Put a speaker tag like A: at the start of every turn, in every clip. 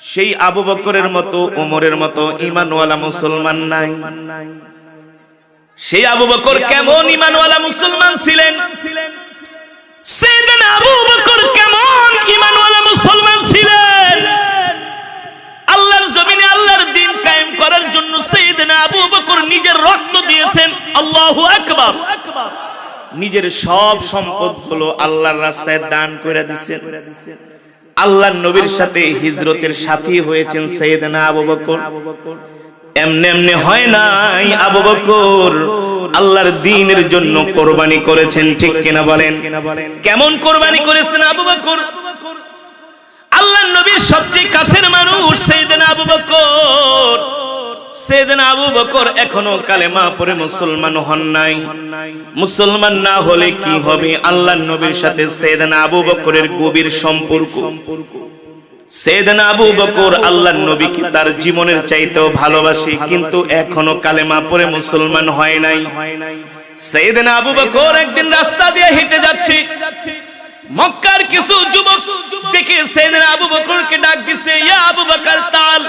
A: সেই আবু বকরের মতো ওমরের মতো ঈমানওয়ালা মুসলমান নাই। সেই আবু বকর কেমন ঈমানওয়ালা মুসলমান ছিলেন, সাইয়েদনা আবু বকর কেমন ঈমানওয়ালা মুসলমান ছিলেন। আল্লাহর জমিনে আল্লাহর দ্বীন কায়েম করার জন্য সাইয়েদনা আবু বকর নিজের রক্ত দিয়েছেন। আল্লাহু আকবার। নিজের সব সম্পদগুলো আল্লাহর রাস্তায় দান করে দিয়েছেন। আল্লাহর নবীর সাথে হিজরতের সাথী হয়েছেন সাইয়েদনা আবু বকর। এমনি এমনি হয় নাই, আবু বকর আল্লাহর দ্বীনের জন্য কোরবানি করেছেন, ঠিক কিনা বলেন? কেমন কোরবানি করেছেন আবু বকর? আল্লাহর নবীর সবচেয়ে কাছের মানুষ সাইয়েদনা আবু বকর। সাইয়েদনা আবু বকর এখনো কালেমা পড়ে মুসলমান হন নাই। মুসলমান না হলে কি হবে? আল্লাহর নবীর সাথে সাইয়েদনা আবু বকরের গভীর সম্পর্ক। সাইয়েদনা আবু বকর আল্লাহর নবীকে তার জীবনের চাইতেও ভালোবাসে, কিন্তু এখনো কালেমা পড়ে মুসলমান হয় নাই। সাইয়েদনা আবু বকর একদিন রাস্তা দিয়ে হেঁটে যাচ্ছে, মক্কার কিছু যুবক দেখে সাইয়েদনা আবু বকরকে ডাক দিছে, ইয়া আবু বকর তাল,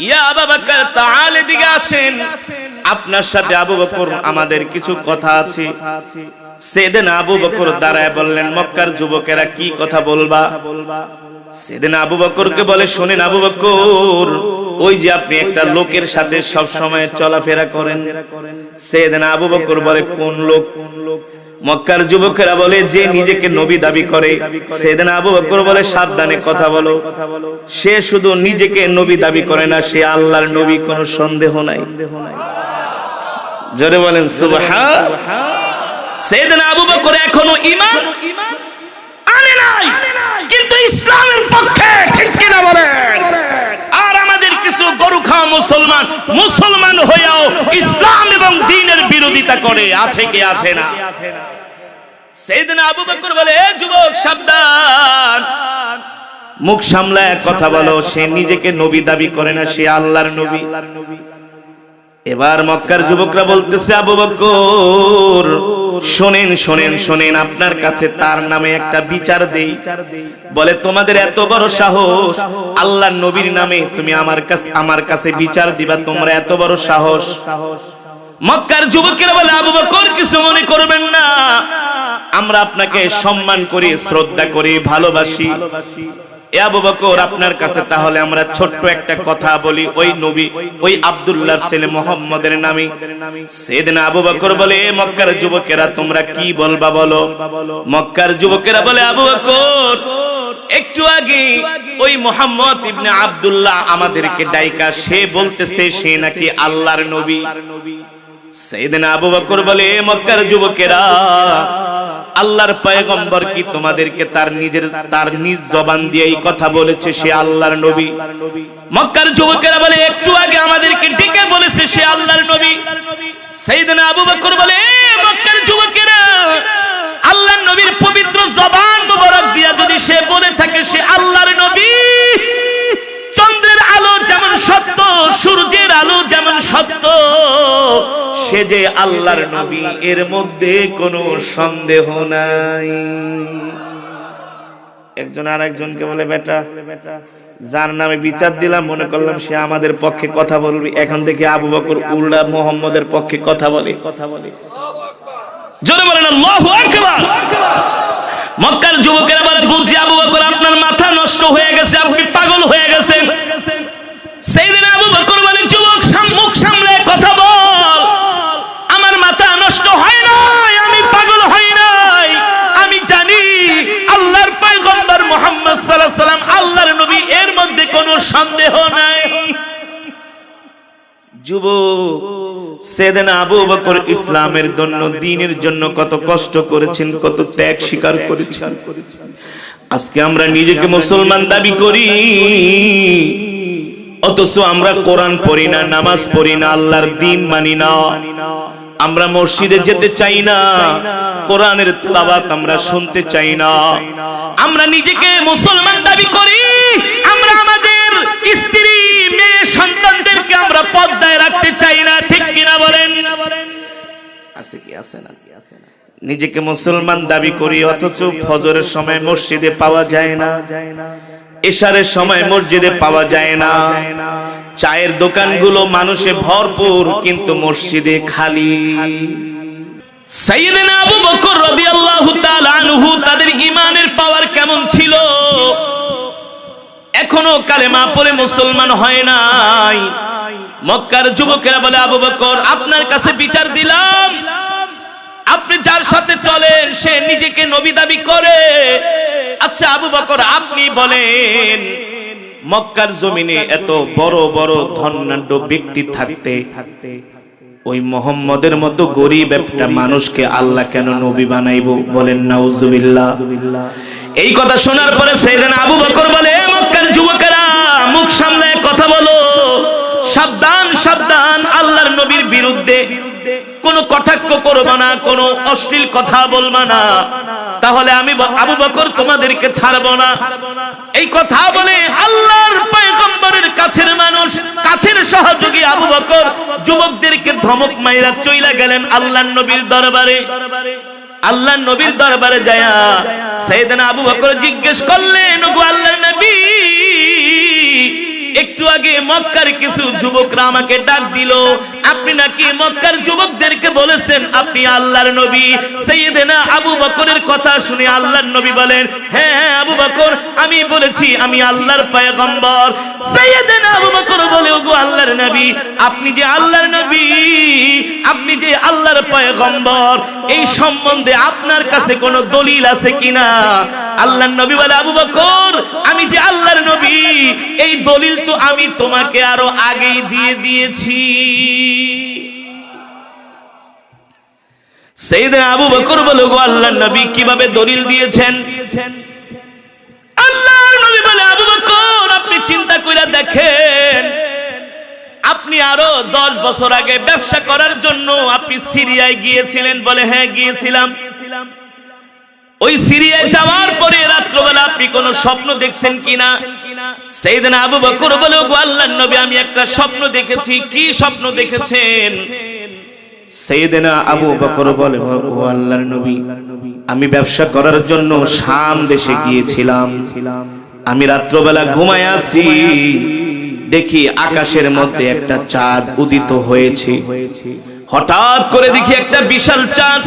A: ইয়া আবু বকর তাল, এদিকে আসেন, আপনার সাথে আবু বকর আমাদের কিছু কথা আছে। সাইয়েদনা আবু বকর দাঁড়ায় বললেন, মক্কার যুবকেরা কি কথা বলবা? সাইয়েদনা আবু বকরকে বলে, শোনেন আবু বকর, ওই যে আপনি একটা লোকের সাথে সব সময় চলাফেরা করেন। সাইয়েদনা আবু বকর বলে, কোন লোক? মক্কার যুবকেরা বলে, যে নিজেকে নবী দাবি করে। সাইয়েদনা আবু বকর বলে, সাবধানে কথা বলো, সে শুধু নিজেকে নবী দাবি করে না, সে আল্লাহর নবী, কোনো সন্দেহ নাই। জোরে বলেন সুবহান। সাইয়েদনা আবু বকর এখনো ঈমান আনে নাই, কিন্তু ইসলামের পক্ষে, ঠিক কিনা বলেন? আর আমাদের কিছু গরু খাওয়া মুসলমান, মুসলমান হয়েও ইসলাম এবং দ্বীনের বিরোধিতা করে, আছে কি আছে না? সাইয়েদনা আবু বকর বলে, এ যুবক সাবধান, মুখ সামলায় কথা বলো, সে নিজেকে নবী দাবি করে না, সে আল্লাহর নবী। এবার মক্কার যুবকরা বলতেছে, আবু বকর শোনেন শোনেন শোনেন, আপনার কাছে তার নামে একটা বিচার দেই। বলে, তোমাদের এত বড় সাহস, আল্লাহর নবীর নামে তুমি আমার কাছে বিচার দিবা, তোমরা এত বড় সাহস? মক্কার যুবকেরা বলে, আবু বকর কিছু মনে করবেন না, আমরা আপনাকে সম্মান করি, শ্রদ্ধা করি, ভালোবাসি। এ আবু বকর, আপনার কাছে তাহলে আমরা ছোট্ট একটা কথা বলি, ওই নবী, ওই আব্দুল্লাহর ছেলে মুহাম্মদের নামে। সাইয়েদনা আবু বকর বলে, মক্কার যুবকেরা তোমরা কি বলবা বলো? মক্কার যুবকেরা বলে, আবু বকর একটু আগে ওই মুহাম্মদ ইবনে আব্দুল্লাহ আমাদেরকে ডাইকা, সে বলতেছে সে নাকি আল্লাহর নবী। সাইয়েদনা আবু বকর বলে, মক্কার যুবকেরা, আল্লাহর পয়গম্বর কি তোমাদেরকে তার নিজ জবান দিয়ে এই কথা বলেছে সে আল্লাহর নবী? মক্কার যুবকেরা বলে, একটু আগে আমাদেরকে ডেকে বলেছে সে আল্লাহর নবী। সাইয়েদনা আবু বকর বলে, মক্কার যুবকেরা, আল্লাহর নবীর পবিত্র জবান মোবারক দিয়া যদি সে বলে থাকে সে আল্লাহর নবী, চন্দ্রের আলো যেমন সত্য, সূর্যের আলো যেমন সত্য, সে যে আল্লাহর নবী, এর মধ্যে কোনো সন্দেহ নাই। একজন আর একজনকে বলে, বেটা, যার নামে বিচার দিলাম মনে করলাম সে আমাদের পক্ষে কথা বলবে, এখন থেকে আবু বকর উল্টা মুহাম্মদের পক্ষে কথা বলে। জোরে বলেন আল্লাহু আকবার। মক্কার যুবকেরা বলে, বুঝছি আবু বকর আপনার মাথা নষ্ট হয়ে গেছে, আপনি পাগল হয়ে গেছেন। সাইয়েদনা আবু বকর বলে, যুবক মুখ সামলে কথা বল, আমার মাথা নষ্ট হয় নাই, আমি পাগল হই নাই, আমি জানি আল্লাহর পয়গম্বর মুহাম্মদ সাল্লাল্লাহু আলাইহি সাল্লাম আল্লাহর নবী, এর মধ্যে কোনো সন্দেহ নাই। যুবক, সাইয়েদনা আবু বকর ইসলামের জন্য, দ্বীনের জন্য কত কষ্ট করেছেন, কত ত্যাগ স্বীকার করেছেন। আজকে আমরা নিজেকে মুসলমান দাবি করি, অথচ আমরা কোরআন পড়ি না, নামাজ পড়ি না, আল্লাহর দ্বীন মানি না। আমরা মসজিদে যেতে চাই না, কোরআনের তেলাওয়াত আমরা শুনতে চাই না। আমরা নিজেকে মুসলমান দাবি করি, আমরা আমাদের স্ত্রী, মেয়ে, সন্তানদেরকে আমরা পর্দায় রাখতে চাই না, ঠিক কিনা বলেন? আছে কি আছে না? নিজেকে মুসলমান দাবি করি, অথচ ফজরের সময় মসজিদে পাওয়া যায় না। এশারের সময় মসজিদে পাওয়া যায় না। চায়ের দোকানগুলো মানুষে ভরপুর, কিন্তু মসজিদে খালি। সাইয়েদনা আবু বকর রাদিয়াল্লাহু তাআলা আনহু তাদের ঈমানের পাওয়ার কেমন ছিল, এখনো কালেমা পড়ে মুসলমান হয় নাই। মক্কার যুবকেরা বলে, আবু বকর আপনার কাছে বিচার দিলাম, আপনি যার সাথে চলেন সে নিজেকে নবী দাবি করে। আচ্ছা আবু বকর আপনি বলেন, মক্কার জমিনে এত বড় বড় ধনাঢ্য ব্যক্তি থাকতে ওই মুহাম্মদের মতো গরিব একটা মানুষকে আল্লাহ কেন নবী বানাইবো? বলেন নাউজুবিল্লাহ। এই কথা শোনার পরে সাইয়েদনা আবু বকর বলে, মক্কার যুবকেরা মুখ সামলায় কথা বলো, সাবধান সাবধান, আল্লাহর নবীর বিরুদ্ধে কোনো কটাক্ষ করবা না, কোনো অশ্লীল কথা বলবা না, তাহলে আমি আবু বকর তোমাদেরকে ছাড়বো না। এই কথা বলে আল্লাহর পয়গম্বরের কাছের মানুষ, কাছের সহযোগী আবু বকর যুবকদেরকে ধমক মাইরা চইলা গেলেন আল্লাহর নবীর দরবারে। আল্লাহর নবীর দরবারে যায়া সাইয়েদনা আবু বকর জিজ্ঞেস করলেন, ওগো আল্লাহর নবী, একটু আগে মক্কার কিছু যুবকরা আমাকে ডাক দিল, আপনি নাকি মক্কার যুবকদেরকে বলেছেন আপনি আল্লাহর নবী। সাইয়েদনা আবু বকরের কথা শুনে আল্লাহর নবী বলেন, হ্যাঁ আবু বকর আমি বলেছি আমি আল্লাহর পয়গম্বর। সাইয়েদনা আবু বকর বলে, ওগো আল্লাহর নবী, আপনি যে আল্লাহর নবী, আপনি যে আল্লাহর পয়গম্বর, এই সম্বন্ধে আপনার কাছে কোনো দলিল আছে কিনা? আল্লাহর নবী বলে, আবু বকর আমি যে আল্লাহর নবী এই দলিল তো আমি তোমাকে আরো আগেই দিয়ে দিয়েছি। সাইয়েদনা আবু বকর বলে, গো আল্লাহর নবী কিভাবে দলিল দিয়েছেন? আল্লাহর নবী বলে, আবু বকর আপনি চিন্তা করে দেখেন, আপনি আরো 10 বছর আগে ব্যবসা করার জন্য আপনি সিরিয়ায় গিয়েছিলেন। বলে হ্যাঁ গিয়েছিলাম। ওই সিরিয়ায় যাওয়ার পরে রাত্রবেলা আপনি কোনো স্বপ্ন দেখছেন কিনা? সাইয়েদনা আবু বকর বলে, ওগো আল্লাহর নবী আমি একটা স্বপ্ন দেখেছি। কি স্বপ্ন দেখেছেন? সাইয়েদনা আবু বকর বলে, ও আল্লাহর নবী আমি ব্যবসা করার জন্য শাম দেশে গিয়েছিলাম। আমি রাত্রবেলা ঘুমায় আছি, দেখি আকাশের মধ্যে একটা চাঁদ উদিত হয়েছে। হঠাৎ করে দেখি একটা বিশাল চাঁদ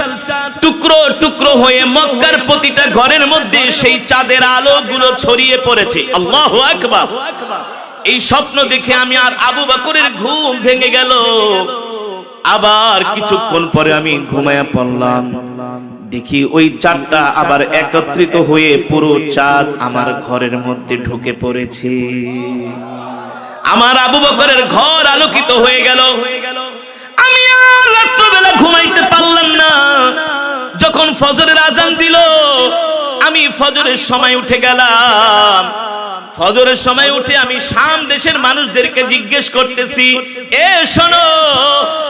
A: টুকরো টুকরো হয়ে মক্কার প্রতিটা ঘরের মধ্যে সেই চাঁদের আলোগুলো ছড়িয়ে পড়েছে। আল্লাহু আকবার। এই স্বপ্ন দেখে আমি আর আবু বকরের ঘুম ভেঙে গেল। আবার কিছুক্ষণ পরে আমি ঘুমায়া পড়লাম, দেখি ওই চাঁদটা আবার একত্রিত হয়ে পুরো চাঁদ আমার ঘরের মধ্যে ঢুকে পড়েছে। আমার আবু বকরের ঘর আলোকিত হয়ে গেল। আমি আর রাত্রিবেলা ঘুমাইতে পারলাম না। যখন ফজরের আজান দিল, আমি ফজরের সময় উঠে গেলাম। ফজরের সময় উঠে আমি শাম দেশের মানুষদেরকে জিজ্ঞেস করতেছি, এ শোনো,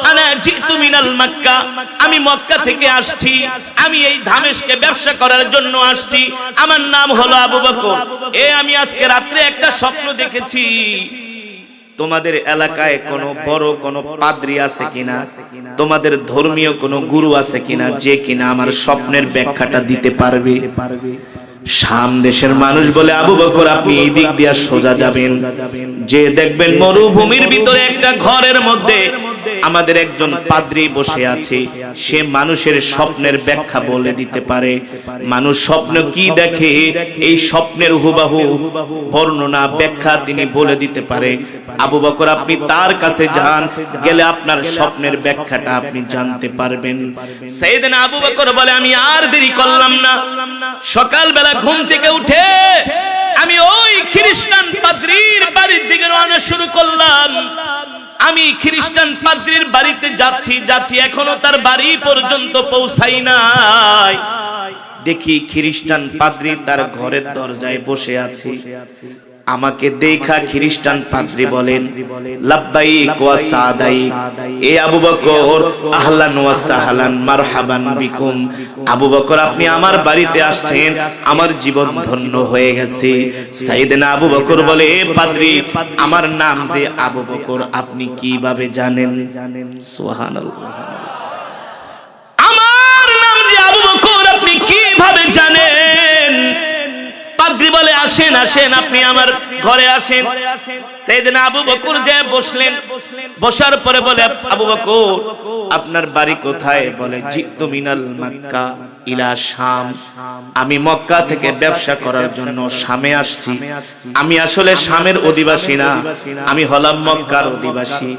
A: আনা জিতু মিনাল মক্কা, আমি মক্কা থেকে আসছি, আমি এই দামেস্কে ব্যবসা করার জন্য আসছি, আমার নাম হলো আবু বকর। আমি আজকে রাত্রে একটা স্বপ্ন দেখেছি, তোমাদের এলাকায় কোনো বড় কোনো পাদ্রী আছে কিনা, তোমাদের ধর্মীয় কোনো গুরু আছে কিনা, যে কিনা আমার স্বপ্নের ব্যাখ্যাটা দিতে পারবে? শাম দেশের মানুষ বলে, আবু বকর আপনি এই দিক দিয়ে সোজা যাবেন, যে দেখবেন মরুভূমির ভিতরে একটা ঘরের মধ্যে আমাদের একজন পাদ্রী বসে আছে, সে মানুষের স্বপ্নের ব্যাখ্যা বলে দিতে পারে। মানুষ স্বপ্ন কি দেখে এই স্বপ্নের হুবাহু বর্ণনা ব্যাখ্যা তিনি বলে দিতে পারে। আবু বকর আপনি তার কাছে যান, গেলে আপনার স্বপ্নের ব্যাখ্যাটা আপনি জানতে পারবেন। সাইয়েদনা আবু বকর বলে, আমি আর দেরি করলাম না। সকালবেলা ঘুম থেকে উঠে আমি ওই খ্রিস্টান পাদ্রীর বাড়ির দিকে রওনা শুরু করলাম। আমি খ্রিস্টান পাদ্রীর বাড়িতে যাচ্ছি, এখনো তার বাড়ি পর্যন্ত পৌঁছাই নাই। দেখি খ্রিস্টান পাদ্রী তার ঘরের দরজায় বসে আছে। আমাকে দেখা খ্রিস্টান পাদ্রী বলেন, লাব্বাইক ওয়া সাদাইক, এ আবু বকর আহলান ওয়া সাহলান মারহাবান বিকুম। আবু বকর আপনি আমার বাড়িতে আসছেন, আমার জীবন ধন্য হয়ে গেছে। সাইয়েদনা আবু বকর বলে, এ পাদ্রী আমার নাম যে আবু বকর আপনি কিভাবে জানেন? সুবহানাল্লাহ। আমার নাম যে আবু বকর আপনি কিভাবে জানেন? পাদ্রী বলে আসেন আসেন আপনি আমার ঘরে আসেন। সাইয়েদনা আবু বকর যে বসলেন, বসার পরে বলে আবু বকর আপনার বাড়ি কোথায়? বলে জিতু মিনাল মক্কা ইলা শাম, আমি মক্কা থেকে ব্যবসা করার জন্য শামে আসছি। আমি আসলে শামের অধিবাসী না, আমি হলাম মক্কার অধিবাসী।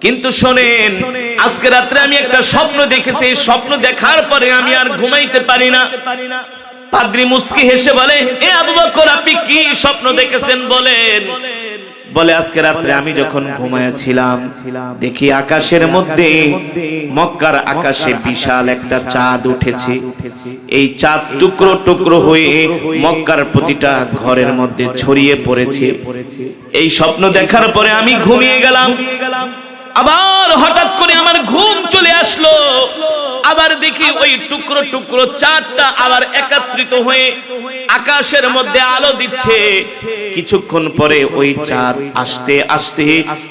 A: কিন্তু শোনেন, আজকে রাত্রে আমি একটা স্বপ্ন দেখেছি, এই স্বপ্ন দেখার পরে আমি আর ঘুমাইতে পারি না। পাদ্রী মুস্কি হেসে বলে এ আবু বকর আপনি কি স্বপ্ন দেখেছেন বলেন? বলে আজকে রাত্রে আমি যখন ঘুমাইছিলাম দেখি আকাশের মধ্যে, মক্কার আকাশে বিশাল একটা চাঁদ উঠেছে। এই চাঁদ টুকরো টুকরো হয়ে মক্কার প্রতিটা ঘরের মধ্যে ছড়িয়ে পড়েছে। এই স্বপ্ন দেখার পরে আমি ঘুমিয়ে গেলাম। আবার হঠাৎ করে আমার ঘুম চলে আসলো, আবার দেখি ওই টুকরো টুকরো চাঁদটা আবার একত্রিত হয়ে আকাশের মধ্যে আলো দিচ্ছে। কিছুক্ষণ পরে ওই চাঁদ আস্তে আস্তে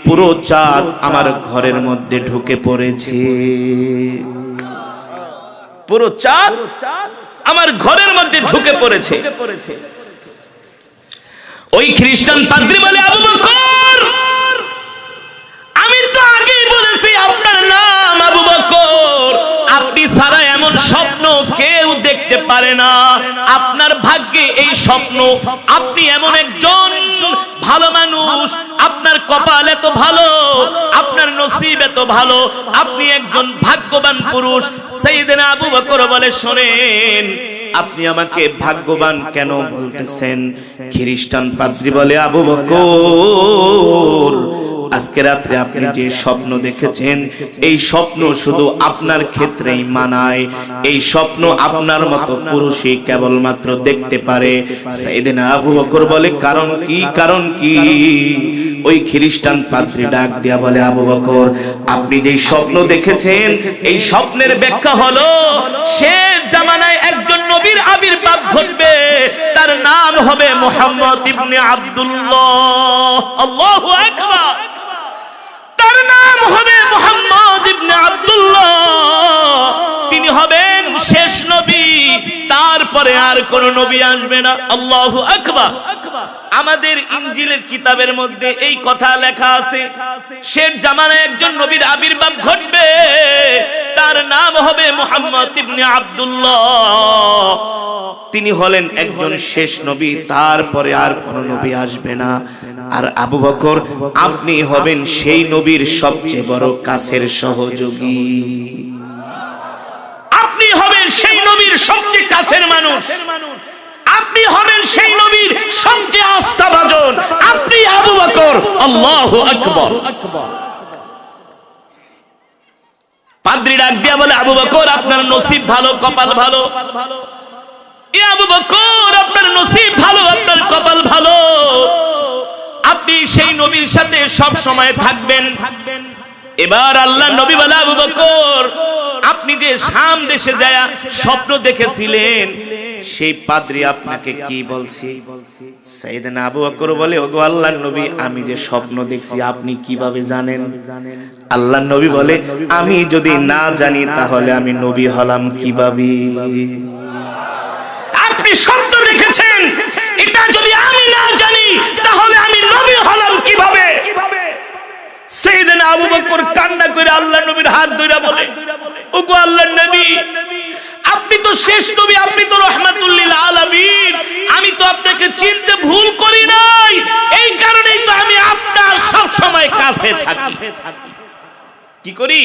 A: পুরো চাঁদ আমার ঘরের মধ্যে ঢুকে পড়েছে। পুরো চাঁদ আমার ঘরের মধ্যে ঢুকে পড়েছে। ওই খ্রিস্টান পাদ্রী বলে আবু বকর আমি তো আগেই বলেছি আপনার নাম আবু বকর, আপনি ছাড়া এমন স্বপ্ন কেউ দেখতে পারে না। আপনার ভাগ্যে এই স্বপ্ন, আপনি এমন একজন ভালো মানুষ, আপনার কপাল এত ভালো, আপনার নসিব এত ভালো, আপনি একজন ভাগ্যবান পুরুষ। সাইয়েদনা আবু বকর বলে শোনেন, আপনি আমাকে ভাগ্যবান কেন বলতেছেন? খ্রিস্টান পাদ্রী বলে আবু বকর আজকে রাত্রে আপনি যে স্বপ্ন দেখেছেন এই স্বপ্ন শুধু আপনার ক্ষেত্রেই মানায়। এই স্বপ্ন আপনার মতো পুরুষই কেবলমাত্র দেখতে পারে। সাইয়েদনা আবু বকর বলে কারণ কি? কারণ কি? ওই খ্রিস্টান পাদ্রী ডাক দিয়া বলে আবু বকর আপনি যে স্বপ্ন দেখেছেন এই স্বপ্নের ব্যাখ্যা হলো শেষ জামানায় একজন নবীর আবির্ভাব ঘটবে, তার নাম হবে মুহাম্মদ ইবনে আব্দুল্লাহ। আল্লাহু আকবার। তার নাম হবে মুহাম্মদ ইবনে আব্দুল্লাহ। তিনি হবেন শেষ নবী, তারপরে আর কোন নবী আসবে না। আল্লাহু আকবার। আমাদের ইনজিলের কিতাবের মধ্যে এই কথা লেখা আছে, শেষ জামানায় একজন নবীর আবির্ভাব ঘটবে, তার নাম হবে মুহাম্মদ ইবনে আব্দুল্লাহ। তিনি হলেন একজন শেষ নবী, তারপরে আর কোন নবী আসবে না। আর আবু বকর আপনি হবেন সেই নবীর সবচেয়ে বড় কাছের সহযোগী, আপনি হবেন সেই নবীর সবচেয়ে কাছের মানুষ, আপনি হবেন সেই নবীর সবচেয়ে আস্থাভাজন, আপনি আবু বকর। আল্লাহু আকবার। পাদ্রী ডাক দিয়া বলে আবু বকর আপনার নসিব ভালো, কপাল ভালো। এ আবু বকর আপনার নসিব ভালো, আপনার কপাল ভালো, আপনি সেই নবীর সাথে সব সময় থাকবেন। এবার আল্লাহ নবী বলে আবু বকর আপনি যে শাম দেশে যায় স্বপ্ন দেখেছিলেন সেই পাদ্রী আপনাকে কি বলছে? সাইয়েদনা আবু বকর বলে ওগো আল্লাহর নবী আমি যে স্বপ্ন দেখছি আপনি কিভাবে জানেন? আল্লাহর নবী বলে আমি যদি না জানি তাহলে আমি নবী হলাম কিভাবে? আপনি স্বপ্ন দেখেছেন এটা যদি আমি না জানি তাহলে আমি নবী হলাম কিভাবে? সাইয়েদনা আবু বকর কান্না করে আল্লাহর নবীর হাত ধরে বলে ওগো আল্লাহর নবী আপনি তো শেষ নবী, আপনি তো রাহমাতুল লিল আলামিন, আমি তো আপনাকে চিনতে ভুল করি নাই, এই কারণেই তো আমি আপনার সব সময় কাছে থাকি। কি করি?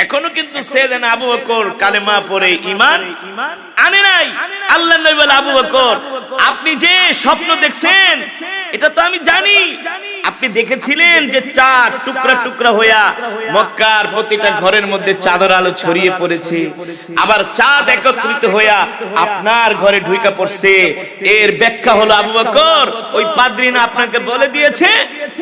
A: এখনো কিন্তু সাইয়েদনা আবু বকর কালেমা পড়ে ঈমান আনে নাই। আল্লাহর নবী বলে আবু বকর আপনি যে স্বপ্ন দেখছেন এটা তো আমি জানি, আপনি দেখেছিলেন যে চাঁদ টুকরা টুকরা হইয়া মক্কার প্রতিটা ঘরের মধ্যে চাঁদের আলো ছড়িয়ে পড়েছে, আবার চাঁদ একত্রিত হইয়া আপনার ঘরে ঢুইকা পড়ছে। এর ব্যাখ্যা হলো আবু বকর ওই পাদ্রী না আপনাকে বলে দিয়েছে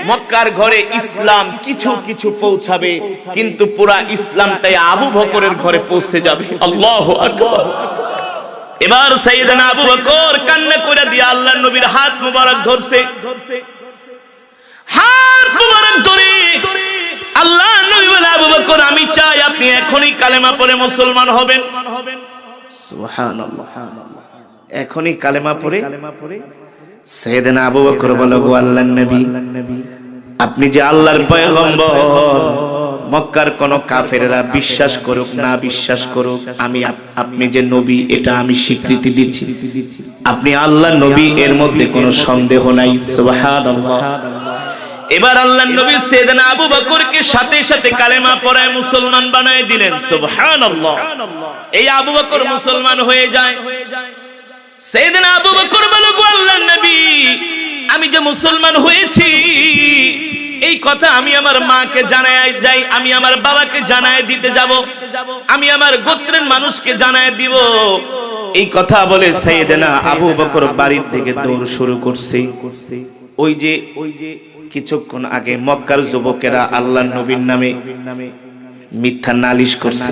A: মক্কার ঘরে ইসলাম কিছু কিছু পৌঁছাবে কিন্তু পুরা ইসলামটাই আবু বকরের ঘরে পৌঁছে যাবে। আল্লাহু আকবার। এবার সাইয়েদনা আবু বকর কান্না করে দিয়ে আল্লাহর নবীর হাত মুবারক ধরছে, হাত মুবারক ধরে আল্লাহর নবী বলে আবু বকর আমি চাই আপনি এখনই কালেমা পড়ে মুসলমান হবেন। সুবহানাল্লাহ। এখনই কালেমা পড়ে সাইয়েদনা আবু বকর বলে, গো আল্লাহর নবী, আপনি যে আল্লাহর পয়গম্বর, মক্কার কোন কাফেররা বিশ্বাস করুক না বিশ্বাস করুক, আপনি যে নবী এটা আমি স্বীকৃতি দিচ্ছি, আপনি আল্লাহর নবী, এর মধ্যে কোনো সন্দেহ নাই। সুবহানাল্লাহ। এবার আল্লাহর নবী সাইয়েদনা আবু বকরকে সাথে সাথে কালেমা পড়ায় মুসলমান বানায় দিলেন। সুবহানাল্লাহ। এই আবু বকর মুসলমান হয়ে যায়। সাইয়েদনা আবু বকর বলে, গো আল্লাহর নবী, আমি যে মুসলমান হয়েছি এই কথা আমি আমার মাকে জানায় যাই, আমি আমার বাবাকে জানায় দিতে যাব, আমি আমার গোত্রের মানুষকে জানায় দিব। এই কথা বলে সাইয়েদনা আবু বকর বাড়ির দিকে দৌড় শুরু করছে। ওই যে কিছুক্ষণ আগে মক্কার যুবকেরা আল্লাহর নবীর নামে মিথ্যা নালিশ করছে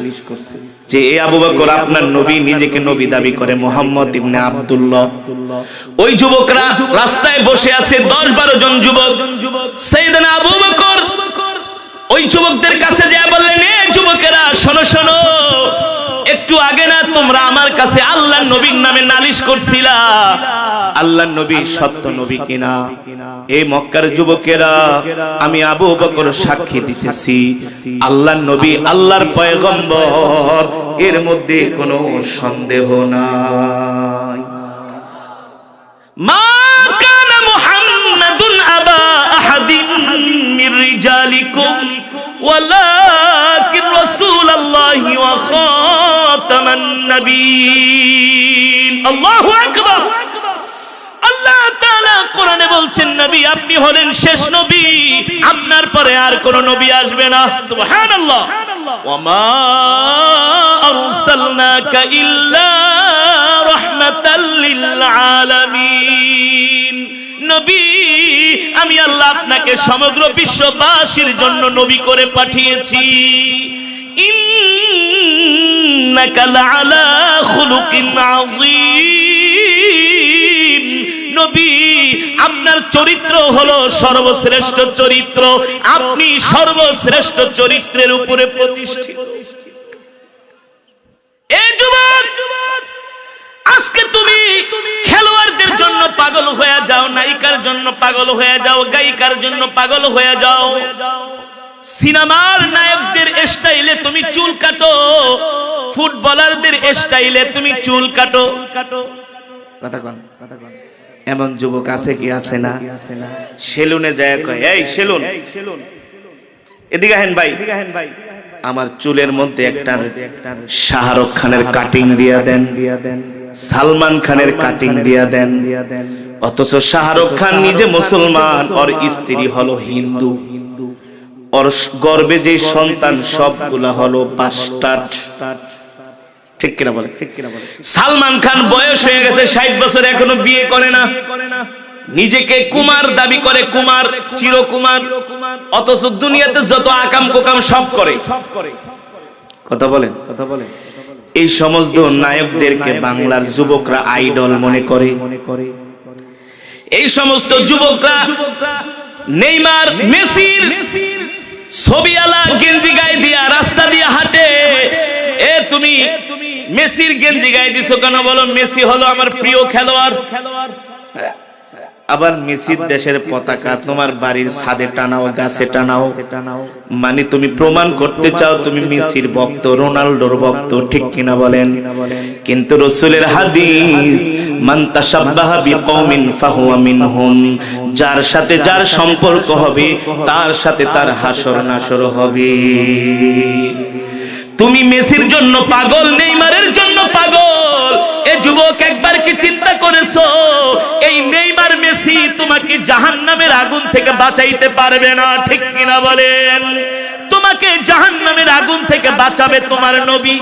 A: যে এই আবু বকর আপনার নবী, নিজেকে নবী দাবি করে, মুহাম্মদ ইবনে আব্দুল্লাহ। ওই যুবকরা রাস্তায় বসে আছে, 10-12 জন যুবক। সাইয়েদনা আবু বকর ওই যুবকদের কাছে যায় বললেন, এ যুবকেরা শোনো শোনো, একটু আগে না তোমরা আমার কাছে আল্লাহর নবীর নামে নালিশ করছিলা, আল্লাহর নবী সত্য নবী কিনা? এই মক্কার যুবকেরা, আমি আবু বকর সাক্ষী দিতেছি, আল্লাহর নবী আল্লাহর পয়গম্বর, এর মধ্যে কোনো সন্দেহ নাই। মা কানা মুহাম্মাদুন আবা আহাদিন মির রিজালিকুম ওয়ালাকিন রাসূলুল্লাহি ওয়া খাতামান নবীন। আল্লাহু আকবার। আল্লাহ তাআলা কোরআনে বলছেন, নবী আপনি হলেন শেষ নবী, আপনার পরে আর কোন নবী আসবে না। সুবহানাল্লাহ। ওয়া মা আরসালনাকা ইল্লা রাহমাতাল লিল আলামিন। নবী, আমি আল্লাহ আপনাকে সমগ্র বিশ্ববাসীর জন্য নবী করে পাঠিয়েছি। ইন্নাকা লাআলা খুলুকিন আযীম। নবী, আপনার চরিত্র হলো সর্বশ্রেষ্ঠ চরিত্র, আপনি সর্বশ্রেষ্ঠ চরিত্রের উপরে প্রতিষ্ঠিত। এই যুবক, আজকে তুমি খেলোয়াড়দের জন্য পাগল হয়ে যাও, নায়িকার জন্য পাগল হয়ে যাও, গায়িকার জন্য পাগল হয়ে যাও, সিনেমার নায়কদের স্টাইলে তুমি চুল কাটো, ফুটবলারদের স্টাইলে তুমি চুল কাটো। কথা কন। এমন যুবক আছে কি আছে না? সেলুনে যায় কয়, এই সেলুন, এদিকে হেন ভাই, আমার চুলের মধ্যে একটা শাহরুখ খানের কাটিং দিয়া দেন, সালমান খানের কাটিং দিয়া দেন। অথচ শাহরুখ খান নিজে মুসলমান, ওর স্ত্রী হলো হিন্দু, ওর গর্ভে যে সন্তান সবগুলা হলো বাস্টার্ড। ঠিক কিনা বলে? সালমান খান বয়স হয়ে গেছে 60 বছর, এখনো বিয়ে করে না, নিজেকে কুমার দাবি করে, কুমার, চিরকুমার, অথচ দুনিয়াতে যত আকাম কোকাম সব করে। কথা বলেন। এই সমস্ত নায়কদেরকে বাংলার যুবকরা আইডল মনে করে। এই সমস্ত যুবকরা নেইমার, মেসির ছবিওয়ালা গেঞ্জি গায়ে দিয়া রাস্তা দিয়ে হাঁটে। এ তুমি মেসির গেঞ্জি গায়ে দিছো কেন? বলো মেসি হলো আমার প্রিয় খেলোয়াড়। আবার মেসির দেশের পতাকা তোমার বাড়ির ছাদে টানাও, গাছে টানাও, মানে তুমি প্রমাণ করতে চাও তুমি মেসির ভক্ত, রোনাল্ডোর ভক্ত। ঠিক কিনা বলেন? কিন্তু রাসূলের হাদিস, মান তাশাব্বাহা বিকওমিন ফাহুয়া মিনহুম, যার সাথে যার সম্পর্ক হবে তার সাথে তার হাসর নাসর হবে। তুমি মেসির জন্য পাগল, নেইমারের জন্য পাগল। এ যুবক, একবার কি চিন্তা করেছো এই নেইমার, মেসি তোমাকে জাহান্নামের আগুন থেকে বাঁচাইতে পারবে না? ঠিক কিনা বলেন? তোমাকে জাহান্নামের আগুন থেকে বাঁচাবে তোমার নবী।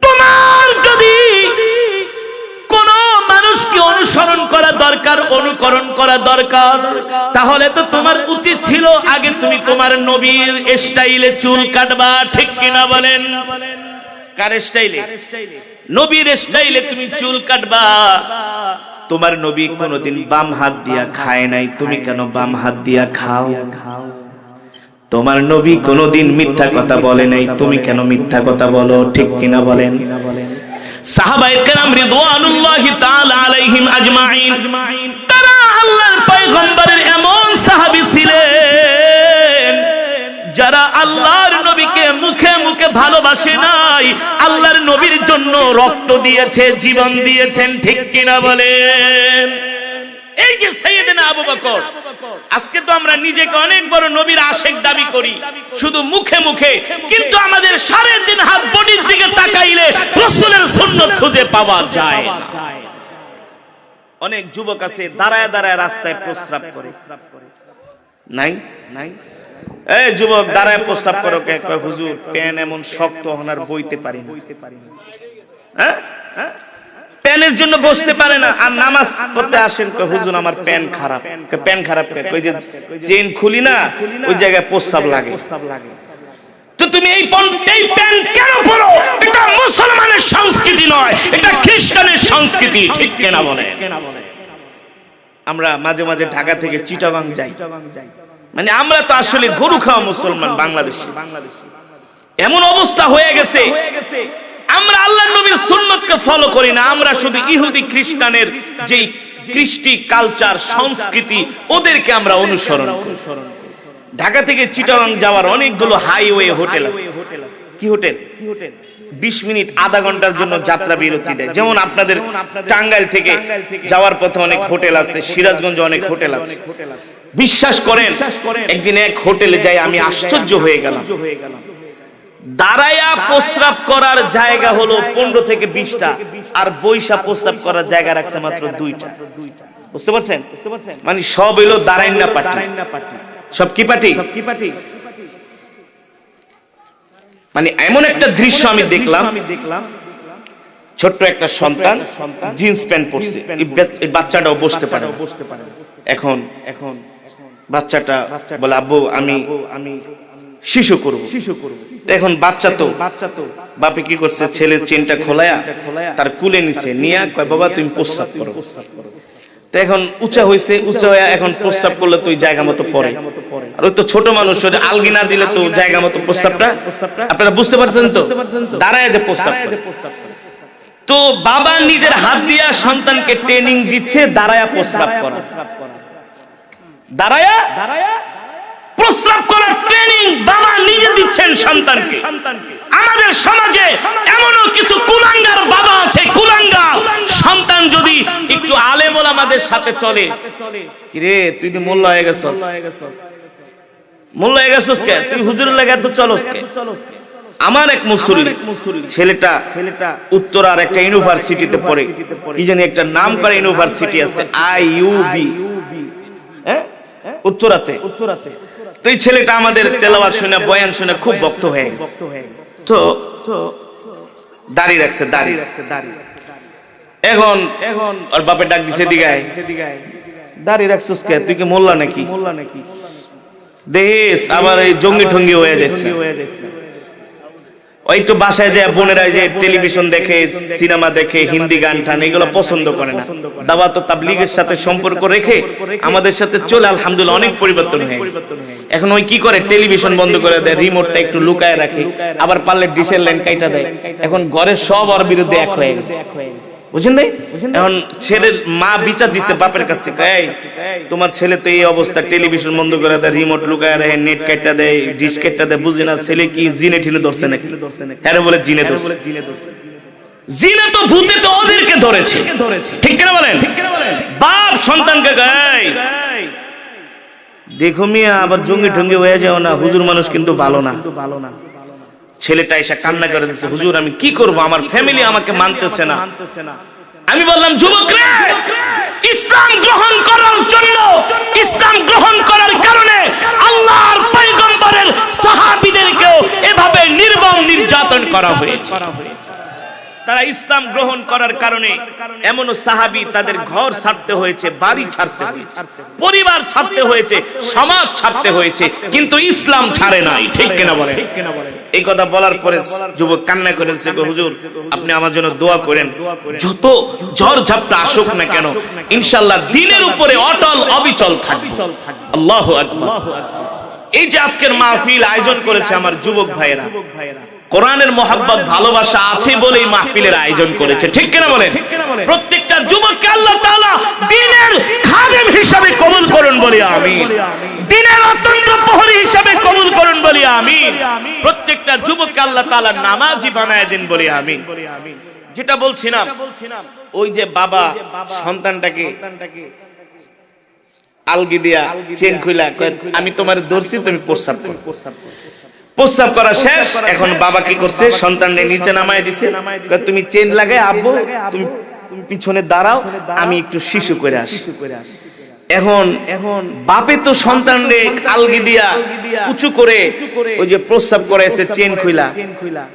A: তোমার যদি কোন মানুষকে অনুসরণ করা দরকার, অনুকরণ করা দরকার, তাহলে তো তোমার উচিত ছিল আগে তুমি তোমার নবীর স্টাইলে চুল কাটবা। ঠিক কিনা বলেন? কার স্টাইলে? নবীর স্টাইলে তুমি চুল কাটবা। তোমার নবী কোনোদিন বাম হাত দিয়া খায় নাই, তুমি কেন বাম হাত দিয়া খাও? তোমার নবী কোনোদিন মিথ্যা কথা বলে নাই, তুমি কেন মিথ্যা কথা বলো? ঠিক কিনা বলেন? সাহাবায়ে কেরাম রিদওয়ানুল্লাহি তাআলা আলাইহিম আজমাইন, তারা আল্লাহর পয়গম্বরের এমন সাহাবী ছিলেন যারা আল্লাহর নবীকে মুখে মুখে ভালোবাসে নাই, আল্লাহর নবীর জন্য রক্ত দিয়েছে, জীবন দিয়েছেন। ঠিক কিনা বলেন? এই যে সাইয়েদনা আবু বকর, আজকে তো আমরা নিজেকে অনেক বড় নবীর আশিক দাবি করি শুধু মুখে মুখে, কিন্তু আমাদের সাড়ে 3 হাত বডির দিকে তাকাইলে রাসূলের সুন্নাত খুঁজে পাওয়া যায় না। অনেক যুবক আছে দাঁড়ায় দাঁড়ায় রাস্তায় প্রস্রাব করে, নাই নাই এই যুবক দাঁড়ায় প্রস্রাব করো কে? কয় হুজুর প্যান এমন শক্ত হনার বইতে পারি না। হ্যাঁ, প্যানের জন্য বসতে পারে না। আর নামাজ পড়তে আসেন, কয় হুজুর আমার প্যান খারাপ। প্যান খারাপ কই যে চেইন খুলি না ওই জায়গায় প্রস্রাব লাগে। তো তুমি এই প্যান কেন পরো? এটা মুসলমানের সংস্কৃতি নয়, এটা খ্রিস্টানের সংস্কৃতি। ঠিক কিনা বলে? আমরা মাঝে মাঝে ঢাকা থেকে চিটাগাং যাই, মানে আমরা তো আসলে গরু খাওয়া মুসলমান বাংলাদেশে। এমন অবস্থা হয়ে গেছে আমরা আল্লাহর নবীর সুন্নাতকে ফলো করি না, আমরা শুধু ইহুদি খ্রিস্টানের যেই কৃষ্টি কালচার সংস্কৃতি ওদেরকে আমরা অনুসরণ করি। ঢাকা থেকে চিটাগাং যাওয়ার অনেকগুলো হাইওয়ে হোটেল আছে। কি হোটেল? 20 মিনিট আধা ঘন্টার জন্য যাত্রা বিরতি দেয়। যেমন আপনাদের টাঙ্গাইল থেকে যাওয়ার পথে অনেক হোটেল আছে, সিরাজগঞ্জে অনেক হোটেল আছে। বিশ্বাস করেন একদিন এক হোটেলে যাই, আমি আশ্চর্য হয়ে গেলাম। দাঁড়ায়া প্রস্রাব করার জায়গা হলো 15 থেকে 20টা, আর বইসা প্রস্রাব করার জায়গা রাখছে মাত্র 2টা। বুঝতে পারছেন? মানে সব হইলো দাঁড়াইন না পাটি। সব কি পাটি? মানে এমন একটা দৃশ্য আমি দেখলাম, ছোট্ট একটা সন্তান জিন্স প্যান্ট পরছে, এই বাচ্চাটাও বসতে পারে। এখন বাচ্চাটা বলে আব্বু আমি শিশু করব। এখন বাচ্চা তো বাপে কি করছে, ছেলের চেনটা খোলায়া তার কুলে নিছে, নিয়া কয় বাবা তুমি প্রস্রাব করো। তো এখন উঁচা হইছে, উঁচা হয়ে এখন প্রস্রাব করলে তো ওই জায়গা মতো পড়ে। আর ওই তো ছোট মানুষ, আলগি না দিলে তো জায়গা মতো প্রস্রাবটা, আপনারা বুঝতে পারছেন তো, দাঁড়ায় যে প্রস্রাব। তো বাবা নিজের হাত দিয়া সন্তানকে ট্রেনিং দিচ্ছে দাঁড়ায়া প্রস্রাব করা, দাঁড়ায়া প্রস্রাব করার ট্রেনিং বাবা নিজে দিচ্ছেন সন্তানকে। আমাদের সমাজে এমনও কিছু কুলাঙ্গার বাবা আছে, কুলাঙ্গার সন্তান যদি একটু আলেম ওলামাদের সাথে চলে, কি রে তুই তো মোল্লা হয়ে গেছস, মোল্লা হয়ে গেছস কে? তুই হুজুরের লাগা তো চলস কে? আমার এক মুসল্লি ছেলেটা উত্তরার একটা ইউনিভার্সিটিতে পড়ে, কি জানি একটা নাম করা ইউনিভার্সিটি আছে, আইইউবি, হ্যাঁ উত্তরাতে। তো এই ছেলেটা আমাদের তেলাওয়াত শুনে বয়ান শুনে খুব ভক্ত হয়ে গেছে। তো দাড়ি রাখছে, দাড়ি এখন ওর বাপে ডাক দিছে, দিগায় দাড়ি রাখছস কে? তুই কি মোল্লা নাকি? দেশ আবার এই জঙ্গি ঠঙ্গি হয়ে যাচ্ছে। ওই তো বাসায় যায় বোনেরা যে টেলিভিশন দেখে, সিনেমা দেখে, হিন্দি গান টান এগুলো পছন্দ করে না। দাওয়াত ও তাবলীগের সাথে সম্পর্ক রেখে আমাদের সাথে চলে আলহামদুলিল্লাহ অনেক পরিবর্তন হয়ে গেছে। এখন ওই কি করে, টেলিভিশন বন্ধ করে দেয়, রিমোটটা একটু লুকায় রাখে, আবার পারলে ডিশের লাইন কাইটা দেয়। এখন ঘরের সব ওর বিরুদ্ধে এক হয়ে গেছে, বুঝেন নাই? এখন ছেলের মা বিচার দিচ্ছে বাপের কাছে, এই তোমার ছেলে তো এই অবস্থা, টেলিভিশন বন্ধ করে দেয়, রিমোট লুকায় রাখে, নেট কাটা দেয়, ডিশ কাটা দেয়, বুঝি না ছেলে কি জিনে ঠিনে ধরছে নাকি? হ্যাঁ বলে জিনে ধরছে। জিনে তো ভূতে তো ওদেরকে ধরেছে, ঠিক কিনা বলেন? বাপ সন্তানকে গায় দেখো মিয়া আবার জঙ্গি ঠঙ্গি হয়ে যাও না, হুজুর মানুষ কিন্তু ভালো না। ছেলেটা এসে কান্না করে দিচ্ছে, হুজুর আমি কি করব, আমার ফ্যামিলি আমাকে মানতেছে না। আমি বললাম যুবক রে, ইসলাম গ্রহণ করার জন্য, ইসলাম গ্রহণ করার কারণে আল্লাহর পয়গম্বরের সাহাবীদেরকেও এভাবে নির্মম নির্যাতন করা হয়েছে। তারা ইসলাম গ্রহণ করার কারণে এমনও সাহাবী তাদের ঘর ছাড়তে হয়েছে, বাড়ি ছাড়তে হয়েছে, পরিবার ছাড়তে হয়েছে, সমাজ ছাড়তে হয়েছে, কিন্তু ইসলাম ছাড়ে নাই। ঠিক কিনা বলেন? এই কথা বলার পরে যুবক কান্না করেছে, হুজুর আপনি আমার জন্য দোয়া করেন, যত ঝড় ঝাপটা আসুক না কেন ইনশাআল্লাহ দ্বীনের উপরে অটল অবিচল থাকব। আল্লাহু আকবার। এই যে আজকের মাহফিল আয়োজন করেছে আমার যুবক ভাইয়েরা, কোরআনের মহব্বত ভালোবাসা আছে বলেই মাহফিলের আয়োজন করেছে, ঠিক কিনা বলেন? প্রত্যেকটা যুবককে আল্লাহ তাআলা দ্বীনের খাদেম হিসাবে কবুল করুন বলি আমিন। দ্বীনের অতন্ত্র প্রহরী হিসাবে কবুল করুন বলি আমিন। প্রত্যেকটা যুবককে আল্লাহ তাআলা নামাজি বানায় দেন বলি আমিন। যেটা বলছিলাম, ওই যে বাবা সন্তানটাকে আলগি দিয়া চেন খুইলা আমি তোমার ধরছি, তুমি প্রস্রাব করো। প্রস্রাব করা শেষ, এখন বাবা কি করছে, সন্তানকে নিচে নামায় দিছে, তুমি চেন লাগায় আব্বু তুমি পিছনে দাঁড়াও, আমি একটু শিশু করে আসি। এখন বাপে তো সন্তানরে আলগি দিয়া উঁচু করে ওই যে প্রস্রাব করাইছে চেন খুইলা।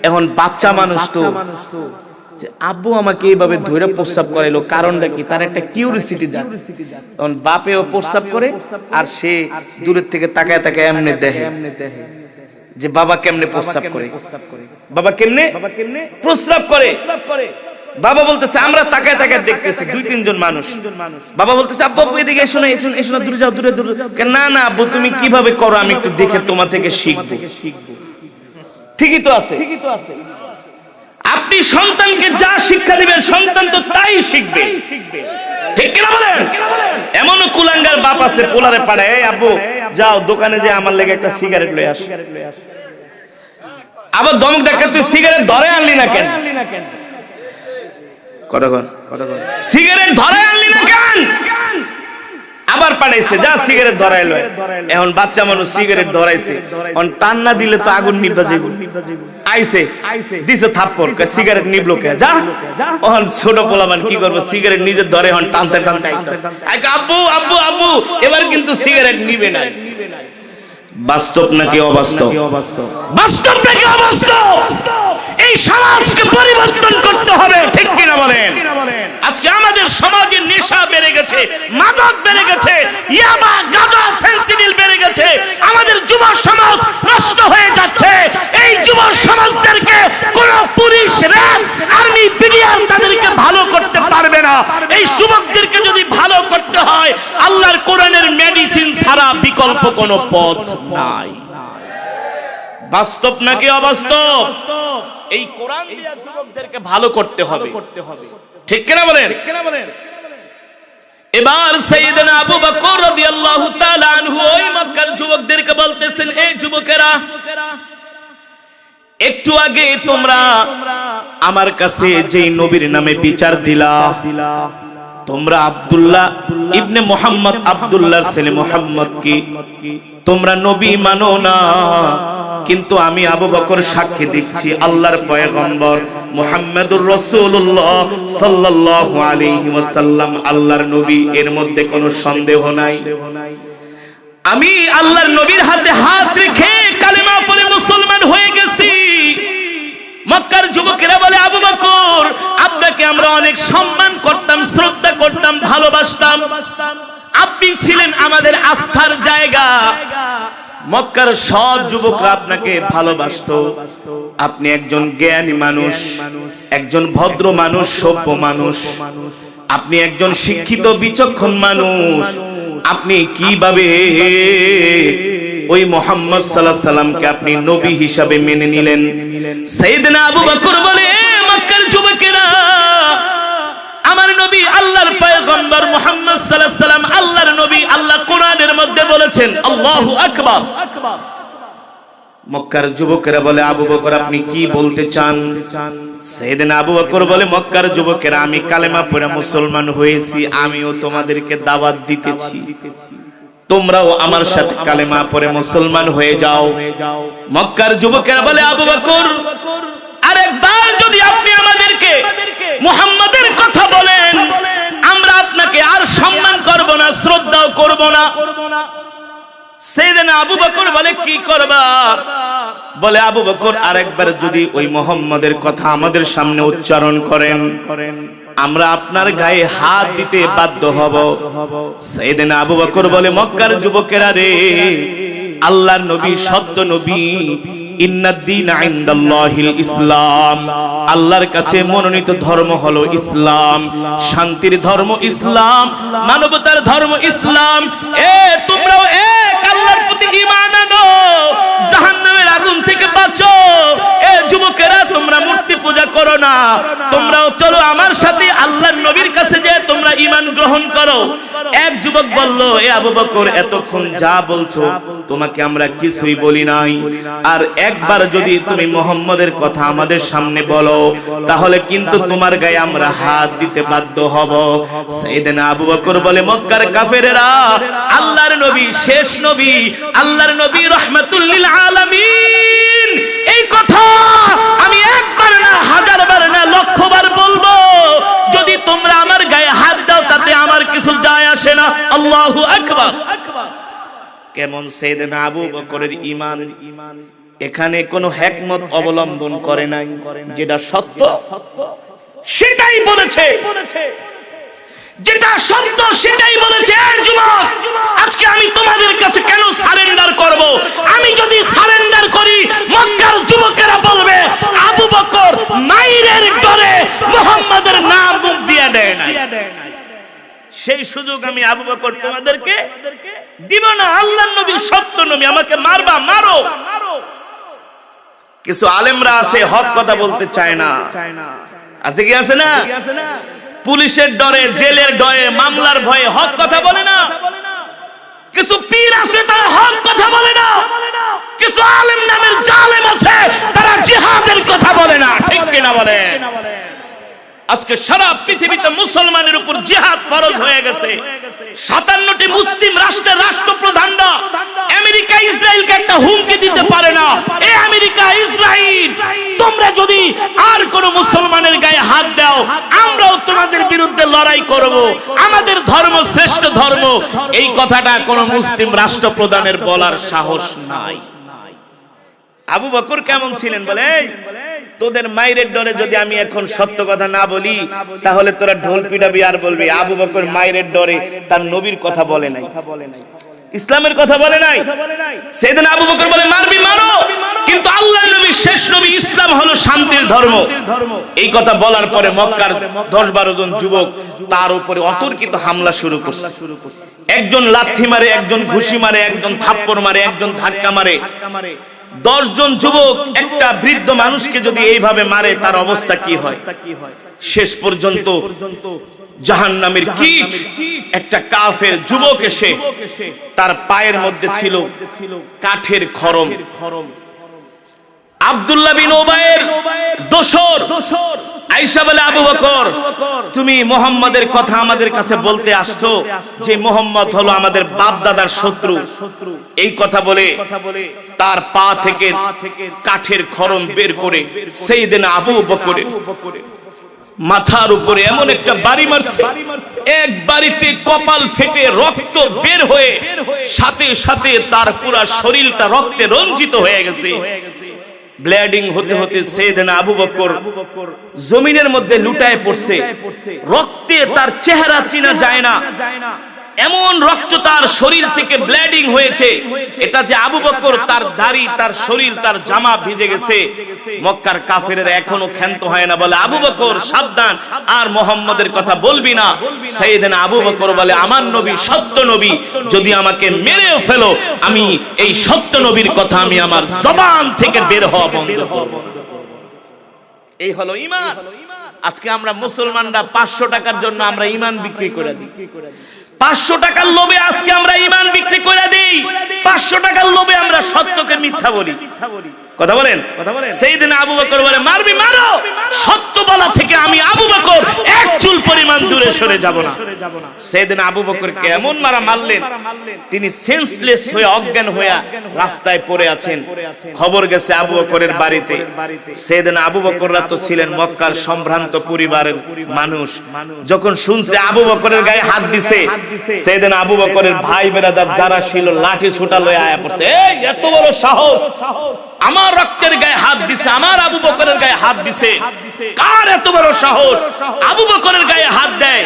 A: এখন বাচ্চা মানুষ তো আব্বু আমাকে এইভাবে ধরে প্রস্রাব করাইলো, কারণটা কি? তার একটা কিউরিসিটি যাচ্ছে। তখন বাপেও প্রস্রাব করে আর সে দূরের থেকে তাকায় তাকায় এমনি দেখে যে বাবা কেমনে প্রস্রাব করে, বাবা কেমনে প্রস্রাব করে। বাবা বলতেছে আমরা তাকায় তাকায় দেখতেছি, 2-3 জন মানুষ। বাবা বলতেছে আব্বু আব্বু এদিকে এসো না, এসো না, দূরে যাও, দূরে দূরে। না না আব্বু তুমি কিভাবে করো আমি একটু দেখে তোমার থেকে শিখবো। ঠিকই তো আছে। আপনি সন্তানকে যা শিক্ষা দিবেন সন্তান তো তাই শিখবে, ঠিক কিনা বলেন? এমনও কুলাঙ্গার বাপ আছে, পোলারে পাড়ায়, এই আব্বু যাও দোকানে যে আমার লেগে একটা সিগারেট লয়ে আস। আবার দমক দেখা, তুই সিগারেট ধরে আনলি না কেন? সিগারেট ধরে আনলি না কেন? আবার পাঠাইছে, যা সিগারেট ধরাইলো। এখন বাচ্চা মানুষ সিগারেট ধরাইছে, টান না দিলে তো আগুন নিভা যাবে। আইছে দিছে থাপ্পড়, সিগারেট নিবলো কে? যা। এখন ছোট পোলামান কি করবো, সিগারেট নিজে ধরে এখন টানতে টানতে আইতাছে, আব্বু আব্বু আব্বু, এবার কিন্তু সিগারেট নিবে না। বাস্তব নাকি অবাস্তব? বাস্তব নাকি অবাস্তব? এই সমাজকে পরিবর্তন করতে হবে, ঠিক কিনা বলেন? আজকে আমাদের সমাজে নেশা বেড়ে গেছে, মাদক বেড়ে গেছে, ইয়াবা গাঁজা ফেন্সিডিল বেড়ে গেছে, আমাদের যুব সমাজ নষ্ট হয়ে যাচ্ছে। এই যুব সমাজদেরকে কোন পুলিশ, র্যাব, আর্মি, বিডিআর তাদেরকে ভালো করতে পারবে না। এই যুবকদেরকে যদি ভালো করতে হয়, আল্লাহর কোরআনের মেডিসিন ছাড়া বিকল্প কোনো পথ নাই। বাস্তব নাকি অবাস্তব? এই কোরআন দিয়া যুবকদেরকে ভালো করতে হবে, ঠিক কিনা বলেন? এবার সাইয়েদনা আবু বকর রাদিয়াল্লাহু তাআলা আনহু ওই মক্কার যুবকদেরকে বলতেছেন, এই যুবকেরা, একটু আগে তোমরা আমার কাছে যেই নবীর নামে বিচার দিলা, তোমরা আব্দুল্লাহ ইবনে মুহাম্মদ, আব্দুল্লাহর ছেলে মুহাম্মদ কি তোমরা নবী মানো না, কিন্তু আমি আবু বকর সাক্ষী দিচ্ছি আল্লাহর পয়গম্বর মুহাম্মদুর রাসূলুল্লাহ সাল্লাল্লাহু আলাইহি ওয়াসাল্লাম আল্লাহর নবী, এর মধ্যে কোনো সন্দেহ নাই। আমি আল্লাহর নবীর হাতে হাত রেখে কালেমা পড়ে মুসলমান হয়ে গেছি। মক্কার যুবকেরা বলে, আবু বকর আপনাকে আমরা অনেক সম্মান করতাম, শ্রদ্ধা করতাম, ভালোবাসতাম, আপনি ছিলেন আমাদের আস্থার জায়গা। মক্কার সব যুবকরা আপনাকে ভালোবাসতো। আপনি একজন জ্ঞানী মানুষ, একজন ভদ্র মানুষ, সভ্য মানুষ, আপনি একজন শিক্ষিত বিচক্ষণ মানুষ। আপনি কিভাবে ওই মুহাম্মদ সাল্লাল্লাহু আলাইহি সাল্লামকে আপনি নবী হিসাবে মেনে নিলেন? সাইয়েদনা আবু বকর বলে, মক্কার যুবকেরা, আমার নবী আল্লাহর পয়গম্বর মুহাম্মদ সাল্লাল্লাহু আলাইহি সাল্লাম আল্লাহর নবী, আল্লাহ কোরআনের মধ্যে বলেছেন, আল্লাহু আকবার। মক্কার যুবকেরা বলে, আবু বকর আপনি কি বলতে চান? সাইয়েদনা আবু বকর বলে, মক্কার যুবকেরা, আমি কালেমা পড়ে মুসলমান হয়েছি, আমিও তোমাদেরকে দাওয়াত দিতেছি, তোমরাও আমার সাথে কালেমা পড়ে মুসলমান হয়ে যাও। মক্কার যুবকেরা বলে, আবু বকর আরেকবার যদি আপনি আমাদেরকে মুহাম্মাদের কথা বলেন, আমরা আপনাকে আর সম্মান করব না, শ্রদ্ধাও করব না। সাইয়েদনা আবু বকর বলে, কি করবা? বলে, আবু বকর আরেকবার যদি ওই মুহাম্মাদের কথা আমাদের সামনে উচ্চারণ করেন, আমরা আপনার গায়ে হাত দিতে বাধ্য হব। সাইয়েদনা আবু বকর বলে, মক্কার যুবকেরা রে, আল্লাহর নবী সত্য নবী, ইন্নাদ-দীনা ইনদাল্লাহিল ইসলাম, আল্লাহর কাছে মনোনীত ধর্ম হলো ইসলাম, শান্তির ধর্ম ইসলাম, মানবতার ধর্ম ইসলাম। তোমরাও এক আল্লাহর প্রতি ঈমান আনো, জাহান্নামের আগুন থেকে বাঁচো। যুবক চলো আমার সাথে আল্লাহর নবীর কাছে যে তোমরা ঈমান গ্রহণ করো। এক যুবক বলল, এ আবু বকর, এতক্ষণ যা বলছো তোমাকে আমরা কিছুই বলি নাই, আর একবার যদি তুমি মুহাম্মদের কথা আমাদের সামনে বলো তাহলে কিন্তু তোমার গায়ে আমরা হাত দিতে বাধ্য হব। সাইয়েদনা আবু বকর বলে, মক্কার কাফেরেরা, আল্লাহর নবী শেষ নবী, আল্লাহর নবী রাহমাতুল লিল আলামিন, এই কথা আমি একবার না হাজারবার না লক্ষবার বলবো, যদি তোমরা আমার গায়ে হাত দাও তাতে আমার কিছু যায় আসে না। আল্লাহু আকবার। কেমন সাইয়েদনা আবু বকরের ঈমান! এখানে কোনো হিকমত অবলম্বন করে নাই, যেটা সত্য সেটাই বলেছে, যেটা সত্য সেটাই বলেছে। যুবক, আজকে আমি তোমাদের কাছে কেন সারেন্ডার করব? আমি যদি সারেন্ডার করি, মক্কার যুবকেরা বলবে আবু বকর মাইরের ডরে মুহাম্মাদের নাম মুখ দিয়ে দেয় না। সেই সুযোগ আমি আবু বকর তোমাদেরকে দিব না। আল্লাহর নবী সত্য নবী, আমাকে মারবা মারো। কিছু আলেমরা আছে হক কথা বলতে চায় না, আছে কি আছে না? পুলিশের ডরে, জেলের ডরে, মামলার ভয়ে হক কথা বলে না। কিছু পীর আছে তারা হক কথা বলে না। কিছু আলেম নামের জালেম আছে তারা জিহাদের কথা বলে না। ঠিক কিনা বলে? আজকে সারা পৃথিবীতে মুসলমানের উপর জিহাদ ফরজ হয়ে গেছে। 57টি মুসলিম রাষ্ট্রের রাষ্ট্রপ্রধানরা আমেরিকা ইসরায়েলকে একটা হুমকি দিতে পারে না। এই আমেরিকা ইসরায়েল, তোমরা যদি আর কোন মুসলমানের গায়ে হাত দাও, আমরাও তোমাদের বিরুদ্ধে লড়াই করব, আমাদের ধর্ম শ্রেষ্ঠ ধর্ম। এই কথাটা কোন মুসলিম রাষ্ট্রপ্রধানের বলার সাহস নাই। আবু বকর কেমন ছিলেন বলে, তোদের মায়ের ডরে যদি আমি এখন সত্য কথা না বলি তাহলে তোরা ঢোল পিটাবি আর বলবি আবু বকর মায়ের ডরে তার নবীর কথা বলে নাই, ইসলামের কথা বলে নাই। সেদিন আবু বকর বলে, মারবি মারো, কিন্তু আল্লাহর নবী শেষ নবী, ইসলাম হলো শান্তির ধর্ম। এই কথা বলার পরে মক্কার 10-12 জন যুবক তার উপরে অতর্কিত হামলা শুরু করছে। একজন লাথি মারে, একজন ঘুষি মারে, একজন থাপ্পড় মারে, একজন ধাক্কা মারে। 10 জন যুবক একটা বৃদ্ধ মানুষকে যদি এইভাবে মারে তার অবস্থা কি হয়? শেষ পর্যন্ত জাহান্নামের কীট একটা কাফের যুবক এসে তার পায়ের মধ্যে ছিল কাঠের খড়ম। আব্দুল্লাহ বিন উবাইয়ের দোসর আয়েশা বলে, আবু বকর, তুমি মুহাম্মাদের কথা আমাদের কাছে বলতে আসছো যে মুহাম্মদ হলো আমাদের বাপ দাদার শত্রু। এই কথা বলে তার পা থেকে কাঠের খড়ম বের করে সাইয়েদনা আবু বকরের মাথার উপরে এমন একটা বাড়ি মারছে, এক বাড়িতে কপাল ফেটে রক্ত বের হয়ে সাথে সাথে তার পুরো শরীরটা রক্তে রঞ্জিত হয়ে গেছে। ব্লিডিং হতে হতে সাইয়েদনা আবু বকর জমিনের মধ্যে লুটায় পড়ছে। রক্তে তার চেহারা চেনা যায় না, এমন রক্ত তার শরীর থেকে ব্লিডিং হয়েছে। এটা যে আবু বকর, তার দাড়ি, তার শরীর, তার জামা ভিজে গেছে। মক্কার কাফেরেরা এখনো ক্ষান্ত হয় না, বলে আবু বকর সাবধান, আর মুহাম্মাদের কথা বলবি না। সাইয়েদনা আবু বকর বলে, আমার নবী সত্য নবী, যদি আমাকে মেরেও ফেলো আমি এই সত্য নবীর কথা আমি আমার জবান থেকে বের হওয়া বন্ধ করব। এই হলো ঈমান। আজকে আমরা মুসলমানরা 500 টাকার জন্য আমরা ঈমান বিক্রি করে দিই। 500 টাকার লোভে আজকে আমরা ঈমান বিক্রি করে দিই। 500 টাকার লোভে আমরা সত্যকে মিথ্যা বলি। কথা বলেন? সাইয়েদনা আবু বকর বলে, মারবি মারো, সত্য বলা থেকে আমি আবু বকর এক চুল পরিমাণ দূরে সরে যাব না। সাইয়েদনা আবু বকরকে এমন মারা মারলেন, তিনি সেন্সলেস হয়ে অজ্ঞান হয়ে রাস্তায় পড়ে আছেন। খবর গেছে আবু বকরের বাড়িতে। সাইয়েদনা আবু বকররা তো ছিলেন মক্কার সম্ভ্রান্ত পরিবারের মানুষ। যখন শুনছে আবু বকরের গায়ে হাত দিছে, সাইয়েদনা আবু বকরের ভাই বেরাদার যারা ছিল লাঠি ছুটা লয়ে আয়া পড়ছে। এই এত বড় সাহস, আমার রক্তের গায়ে হাত দিছে, আমার আবু বকরের গায়ে হাত দিছে, কার এত বড় সাহস আবু বকরের গায়ে হাত দেয়?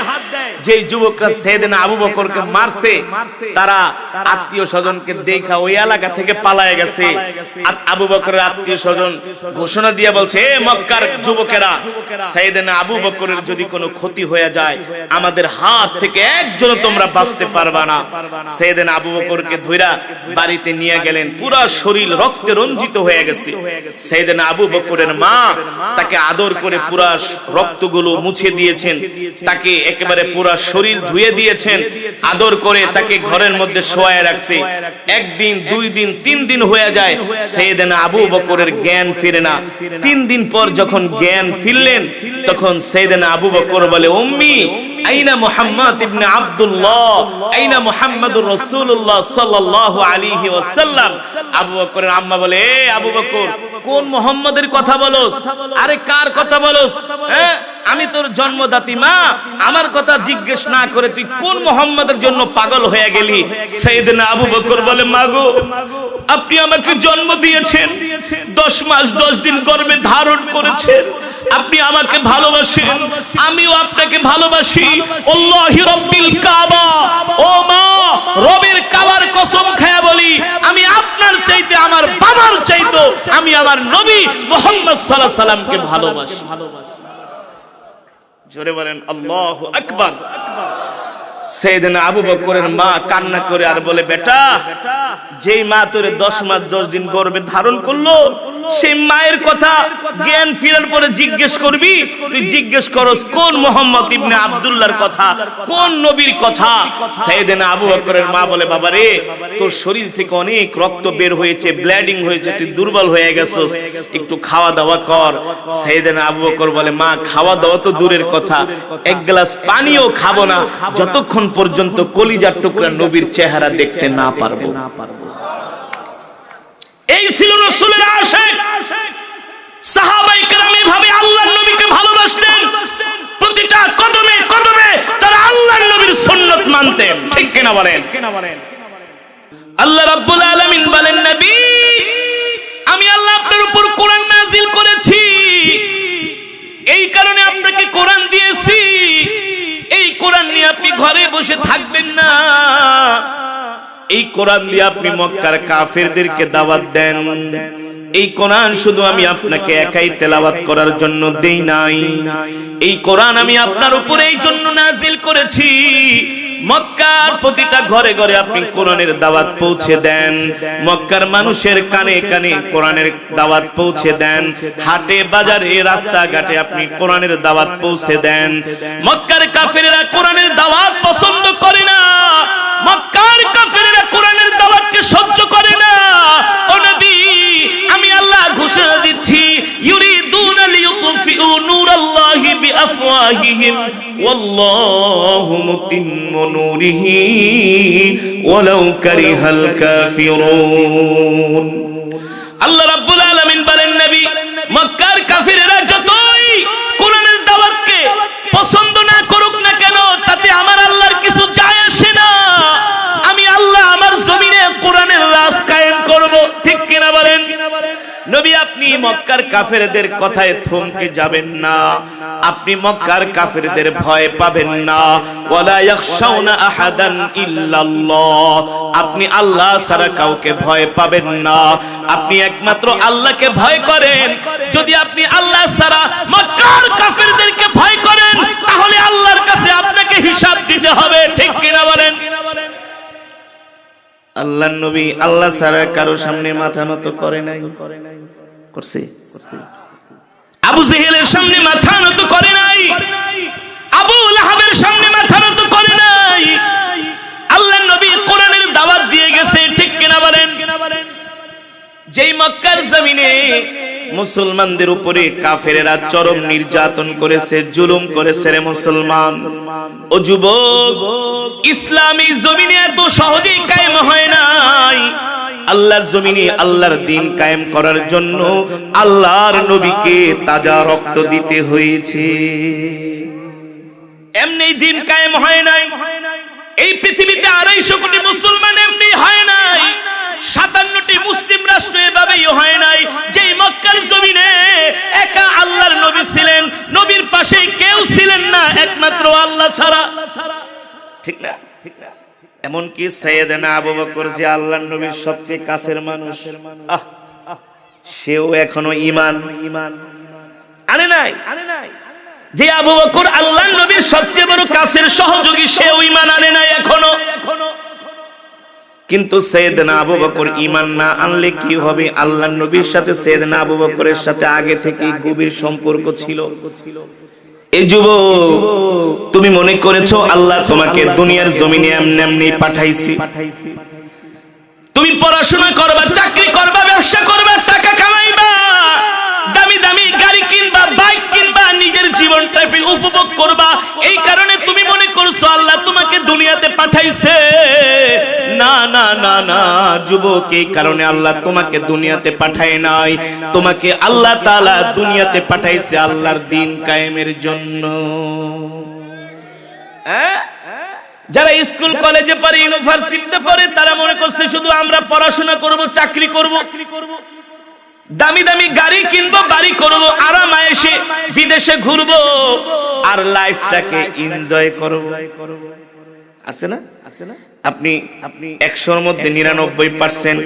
A: যেই যুবকরা সাইয়েদনা আবু বকরকে মারছে তারা আত্মীয় স্বজনকে দেখা ওই এলাকা থেকে পালায়ে গেছে। আবু বকরের আত্মীয় স্বজন ঘোষণা দিয়ে বলছে, এ মক্কার যুবকেরা, সাইয়েদনা আবু বকরের যদি কোনো ক্ষতি হয়ে যায় আমাদের হাত থেকে একজনও তোমরা বাঁচতে পারবা না। সাইয়েদনা আবু বকরকে ধইরা বাড়িতে নিয়ে গেলেন, পুরো শরীর রক্তে রঞ্জিত হয়ে গেছে। সাইয়েদনা আবু বকরের মা তাকে আদর করে পুরা রক্তগুলো মুছে দিয়েছেন, তাকে একেবারে পুরা শরীর ধুয়ে দিয়েছেন, আদর করে তাকে ঘরের মধ্যে শোয়ায় রাখছে। একদিন, 2 দিন, 3 দিন হয়ে যায়, সাইয়েদনা আবু বকরের জ্ঞান ফিরে না। 3 দিন পর যখন জ্ঞান ফিরলেন, তখন সাইয়েদনা আবু বকর বলে, উম্মি আইনা মুহাম্মদ ইবনে আব্দুল্লাহ, আইনা মুহাম্মাদুর রাসূলুল্লাহ সাল্লাল্লাহু আলাইহি ওয়াসাল্লাম। আবু বকরের আম্মা বলে, এ আবু বকর, কোন মুহাম্মাদের কথা বলস? আরে কার কথা বলস? হ্যাঁ, আমি তোর জন্মদাত্রী মা, আমার কথা জিজ্ঞেস না করে তুই কোন মুহাম্মাদের জন্য পাগল হয়ে গেলি? সাইয়েদনা আবু বকর বলে, মাগো, আপনি আমাকে জন্ম দিয়েছেন, 10 মাস 10 দিন গর্ভে ধারণ করেছেন, আপনি আমাকে ভালোবাসেন, আমিও আপনাকে ভালোবাসি। আল্লাহি রাব্বিল কাবা, ও মা, রবের কাবার কসম খায়া বলি, আমি আপনার চাইতে, আমার বাবার চাইতে আমি আমার নবী মুহাম্মদ সাল্লাল্লাহু আলাইহি সাল্লামকে ভালোবাসি। জোরে বলেন আল্লাহু আকবার। সাইয়েদনা আবু বকরের মা কান্না করে আর বলে, বেটা, যেই মা তোরে 10 মাস 10 দিন গর্ভে ধারণ করলো, সেই মায়ের কথা জ্ঞান ফিরার পরে জিজ্ঞেস করবি? তুই জিজ্ঞেস করস কোন মুহাম্মদ ইবনে আব্দুল্লাহর কথা, কোন নবীর কথা? সাইয়েদনা আবু বকরের মা বলে, বাবা রে, তোর শরীর থেকে অনেক রক্ত বের হয়েছে, ব্লিডিং হয়েছে, তুই দুর্বল হয়ে গেছস, একটু খাওয়া দাওয়া কর। সাইয়েদনা আবু বকর বলে, মা, খাওয়া দাওয়া তো দূরের কথা, 1 গ্লাস পানিও খাবো না যতক্ষণ পর্যন্ত কলিজার টুকরা নবীর চেহারা দেখতে না পারবো। এই ছিল রাসূলের আশিক। সাহাবায়ে কেরাম এভাবে আল্লাহর নবীকে ভালোবাসতেন, প্রতিটা কদমে কদমে তারা আল্লাহর নবীর সুন্নাত মানতেন। ঠিক কিনা বলেন? আল্লাহ রাব্বুল আলামিন বলেন, নবী, আমি আল্লাহ আপনার উপর কোরআন নাযিল করেছি, এই কারণে আপনাকে কোরআন দিয়েছি। এই কোরআন নিয়ে আপনি ঘরে বসে থাকবেন না, এই কোরআন দিয়ে আপনি মক্কার কাফেরদেরকে দাওয়াত দেন। এই কোরআন শুধু আমি আপনাকে একাই তেলাওয়াত করার জন্য দেই নাই, এই কোরআন আমি আপনার উপরে এই জন্য নাযিল করেছি, মক্কার প্রতিটা ঘরে ঘরে আপনি কোরআনের দাওয়াত পৌঁছে দেন, মক্কার মানুষের কানে কানে কোরআনের দাওয়াত পৌঁছে দেন, হাটে বাজারে রাস্তাঘাটে আপনি কোরআনের দাওয়াত পৌঁছে দেন। মক্কার কাফেররা কোরআনের দাওয়াত পছন্দ করে না, মক্কার কাফেররা কোরআনের দাওয়াতকে সহ্য করে না। ও নবী, আমি আল্লাহ ঘোষণা দিচ্ছি, ইউরিদুনা লিইউতফিউ নূরাল্লাহি বিআফওয়াহিহিম ওয়াল্লাহু মুতিম্মু নূরিহি ওয়ালাউ কারিহাল কাফিরুন। আল্লাহ রাব্বুল আলামিন বলেন, নবী, মক্কার কাফেররা যতই কোরআনের দাওয়াতকে পছন্দ না করুক না কেন, তাতে আমার আল্লাহর কিছু যায় আসে না। আমি আল্লাহ আমার জমিনে কোরআনের রাজ কায়েম করব। ঠিক কিনা বলেন? নবী, আপনি মক্কার কাফেরদের কথায় থমকে যাবেন না, আপনি মক্কার কাফেরদের ভয় পাবেন না। ওয়ালা ইয়াখশাউনা আহাদান ইল্লাল্লাহ, আপনি আল্লাহ ছাড়া কাউকে ভয় পাবেন না, আপনি একমাত্র আল্লাহকে ভয় করেন। যদি আপনি আল্লাহ ছাড়া মক্কার কাফেরদেরকে ভয় করেন, তাহলে আল্লাহর কাছে আপনাকে হিসাব দিতে হবে। ঠিক কিনা বলেন? আল্লাহর নবী আল্লাহ ছাড়া কারো সামনে মাথা নত করে নাই, করছে? আবু জেহেলের সামনে মাথা নত করে নাই, আবু লাহাবের সামনে মাথা নত করে নাই। আল্লাহর নবী কোরআনের দাওয়াত দিয়ে গেছে। ঠিক কিনা বলেন? যেই মক্কার জমিনে মুসলমানদের উপরে কাফেরেরা চরম নির্যাতন করেছে, জুলুম করেছে রে মুসলমান, ও যুবক, ইসলামী জমিনে এত সহজেই কায়েম হয় নাই। আল্লাহর জমিনে আল্লাহর দ্বীন কায়েম করার জন্য আল্লাহর নবীকে তাজা রক্ত দিতে হয়েছে। এমনি দ্বীন কায়েম হয় নাই। এই পৃথিবীতে 250 কোটি মুসলমান এমনি হয় নাই, 57টি মুসলিম রাষ্ট্র এভাবেই হয় নাই। যেই মক্কার জমিনে একা আল্লাহর নবী ছিলেন, নবীর পাশে কেউ ছিলেন না একমাত্র আল্লাহ ছাড়া। ঠিক না? এমনকি সাইয়েদনা আবু বকর, যে আল্লাহর নবীর সবচেয়ে কাছের মানুষ, সেও এখনো ঈমান আনে নাই। যে আবু বকর আল্লাহর নবীর সবচেয়ে বড় কাছের সহযোগী, সেও ঈমান আনে নাই এখনো। কিন্তু সাইয়েদনা আবু বকর ঈমান না আনলে কি হবে? আল্লাহর নবীর সাথে সাইয়েদনা আবু বকরের সাথে আগে থেকেই গভীর সম্পর্ক ছিল। এই যুবক, তুমি মনে করেছো আল্লাহ তোমাকে দুনিয়ার জমিনে এমনি এমনি পাঠাইছে? তুমি পড়াশোনা করবা, চাকরি করবা, ব্যবসা করবা, টাকা কামাইবা, দামি দামি গাড়ি কিনবা, বাইক কিনবা, নিজের জীবনটা উপভোগ করবা, এই কারণে তুমি মনে করছো আল্লাহ তোমাকে দুনিয়াতে পাঠাইছে? না না না না যুবক, এই কারণে আল্লাহ তোমাকে দুনিয়াতে পাঠায় নাই। তোমাকে আল্লাহ তাআলা দুনিয়াতে পাঠাইছে আল্লাহর দ্বীন কায়েমের জন্য। যারা স্কুল কলেজে পড়ে, ইউনিভার্সিটিতে পড়ে, তারা মনে করছে শুধু আমরা পড়াশোনা করব, চাকরি করব, দামি দামি গাড়ি কিনবো, বাড়ি করব, আরাম আয়েশে বিদেশে ঘুরবো, আর লাইফটাকে এনজয় করব। আছে না? আপনি 100-র মধ্যে 99%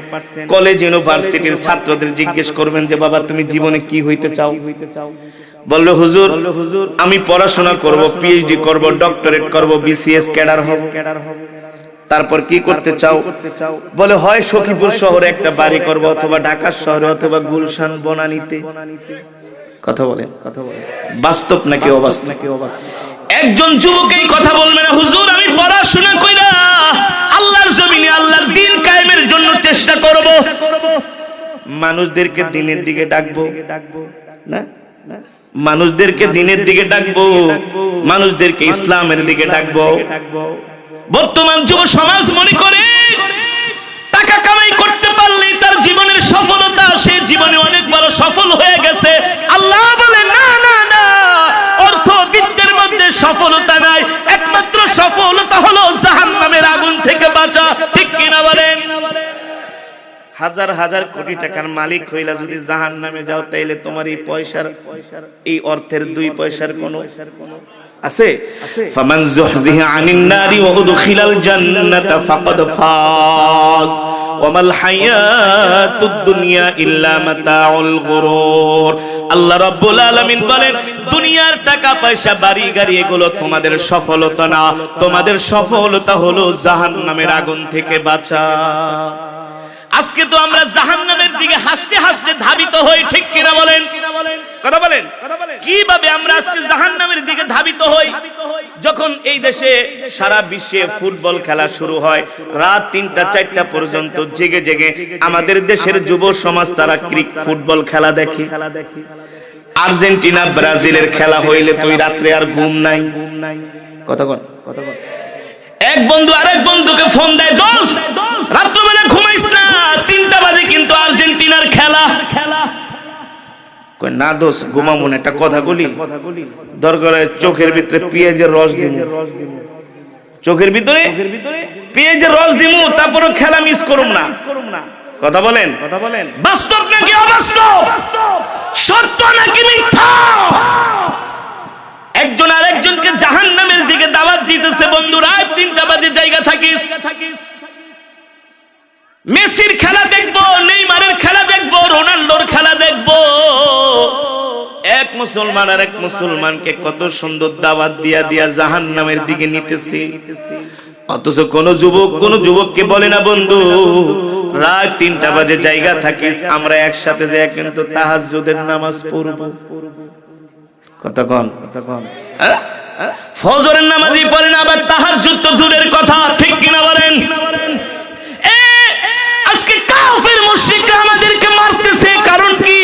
A: কলেজ ইউনিভার্সিটির ছাত্রদের জিজ্ঞেস করবেন যে বাবা তুমি জীবনে কি হইতে চাও? বলবে হুজুর আমি পড়াশোনা করব, পিএইচডি করব, ডক্টরেট করব, বিসিএস ক্যাডার হব। তারপর কি করতে চাও? বলে হয় সখীপুর শহরে একটা বাড়ি করব, অথবা ঢাকা শহরে, অথবা গুলশান বনানীতে। কথা বলেন, বাস্তব নাকি অবাস্তব? একজন যুবক এই কথা বলবে না, হুজুর আমি পড়াশোনা কইরা আল্লাহর জমিনে আল্লাহর দ্বীন কায়েমের জন্য চেষ্টা করব, মানুষদেরকে দ্বীনের দিকে ডাকবো না, মানুষদেরকে দ্বীনের দিকে ডাকবো, মানুষদেরকে ইসলামের দিকে ডাকবো। বর্তমান যুব সমাজ মনে করে টাকা কামাই করতে পারলেই তার জীবনের সফলতা, সে জীবনে অনেক বড় সফল হয়ে গেছে। আল্লাহ বলে না না না, অর্থবিদ্যের মধ্যে সফলতা নাই, একমাত্র সফলতা হলো জাহান্নামের আগুন থেকে বাঁচা। ঠিক কিনা বলেন? হাজার হাজার কোটি টাকার মালিক হইলা যদি জাহান্নামে যাও, তাইলে তোমার এই পয়সার, এই অর্থের 2 পয়সার কোনো আছে? ফামান যুহজিহা আনিন নারি ওয়া উদখিলাল জান্নাতা ফাকাদ ফাজ ওয়া মাল হায়াতুদ দুনিয়া ইল্লা মাতাউল গুরুর। আল্লাহ রাব্বুল আলামিন বলেন দুনিয়ার টাকা পয়সা, বাড়ি গাড়ি এগুলো তোমাদের সফলতা না, তোমাদের সফলতা হলো জাহান্নামের আগুন থেকে বাঁচা। আজকে তো আমরা জাহান্নামের দিকে হাসতে হাসতে ধাবিত হই। ঠিক কিনা বলেন? কথা বলেন। কিভাবে আমরা আজকে জাহান্নামের দিকে ধাবিত হই? যখন এই দেশে সারা বিশ্বে ফুটবল খেলা শুরু হয়, রাত 3টা-4টা পর্যন্ত জেগে জেগে আমাদের দেশের যুব সমাজ তারা ফুটবল খেলা দেখে। আর্জেন্টিনা ব্রাজিলের খেলা হইলে তো রাত্রে আর ঘুম নাই। কথা বল। এক বন্ধু আরেক বন্ধুকে ফোন দেয়, দোস্ত রাত্রবেলা ঘুমাইস না, 3টা বাজে কিন্তু আর্জেন্টিনার খেলা। না দোস্ত ঘুমাবো না, একটা কথা বলি, দরকার চোখের ভিতরে পেঁয়াজের রস দিমু, চোখের ভিতরে পেঁয়াজের রস দিমু, তারপরও খেলা মিস করুম না। কথা বলেন। বাস্তব নাকি অবাস্তব? সত্য নাকি মিথ্যা? একজন আরেকজনকে জাহান্নামের দিকে দাওয়াত দিতেছে। বন্ধু রাত 3টা বাজে জায়গা থাকিস, মেসির খেলা দেখবো, নেইমারের খেলা দেখবো, রোনাল্ডোর খেলা দেখবো। এক মুসলমান আর এক মুসলমানকে কত সুন্দর দাওয়াত দিয়া দিয়া জাহান্নামের দিকে নিতেছে, অথচ কোন যুবককে বলে না বন্ধু রাত 3টা বাজে জায়গা থাকিস, আমরা একসাথে যাই কিন্তু তাহাজ্জুদের নামাজ পড়ব। কথা কন। ফজরের নামাজই পড়ে না, আবার তাহাজ্জুদ তো দূরের কথা। ঠিক কিনা বলেন? আজকে কাফের মুশরিকরা আমাদেরকে মারতেছে, কারণ কি?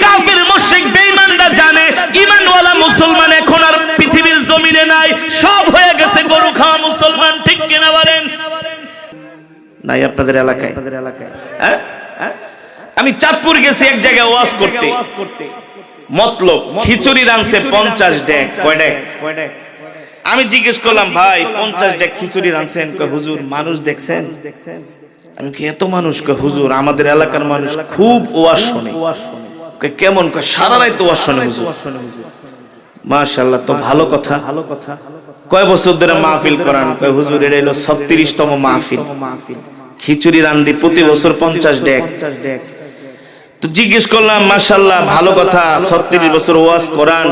A: কাফের মুশরিক বেঈমানরা জানে ঈমানওয়ালা মুসলমান এখন আর পৃথিবীর জমিনে নাই, সব হয়ে গেছে গরু খাওয়া মুসলমান। ঠিক কিনা বলেন? নাই আপনাদের এলাকায়? আমি চাঁদপুর গেছি এক জায়গায় ওয়াজ করতে, মতলব খিচুড়ি রাঁধছে 50 ডেক। কয় ডেক? আমি জিজ্ঞেস করলাম ভাই 50 ডেক খিচুড়ি রাঁধছেন? কয় হুজুর মানুষ দেখছেন? আমি কি এত মানুষ? কয় হুজুর আমাদের এলাকার মানুষ খুব ওয়াজ শুনে। কয় কেমন? কয় সারা রাত ওয়াজ শুনে হুজুর। মাশাআল্লাহ, তো ভালো কথা। কয় বছর ধরে মাহফিল করান? কয় হুজুর এটা হলো 36তম মাহফিল। খিচুড়ি রাঁধি প্রতি বছর 50 ডেক। তো জিজ্ঞেস করলাম মাশাআল্লাহ ভালো কথা, 36 বছর ওয়াজ করান,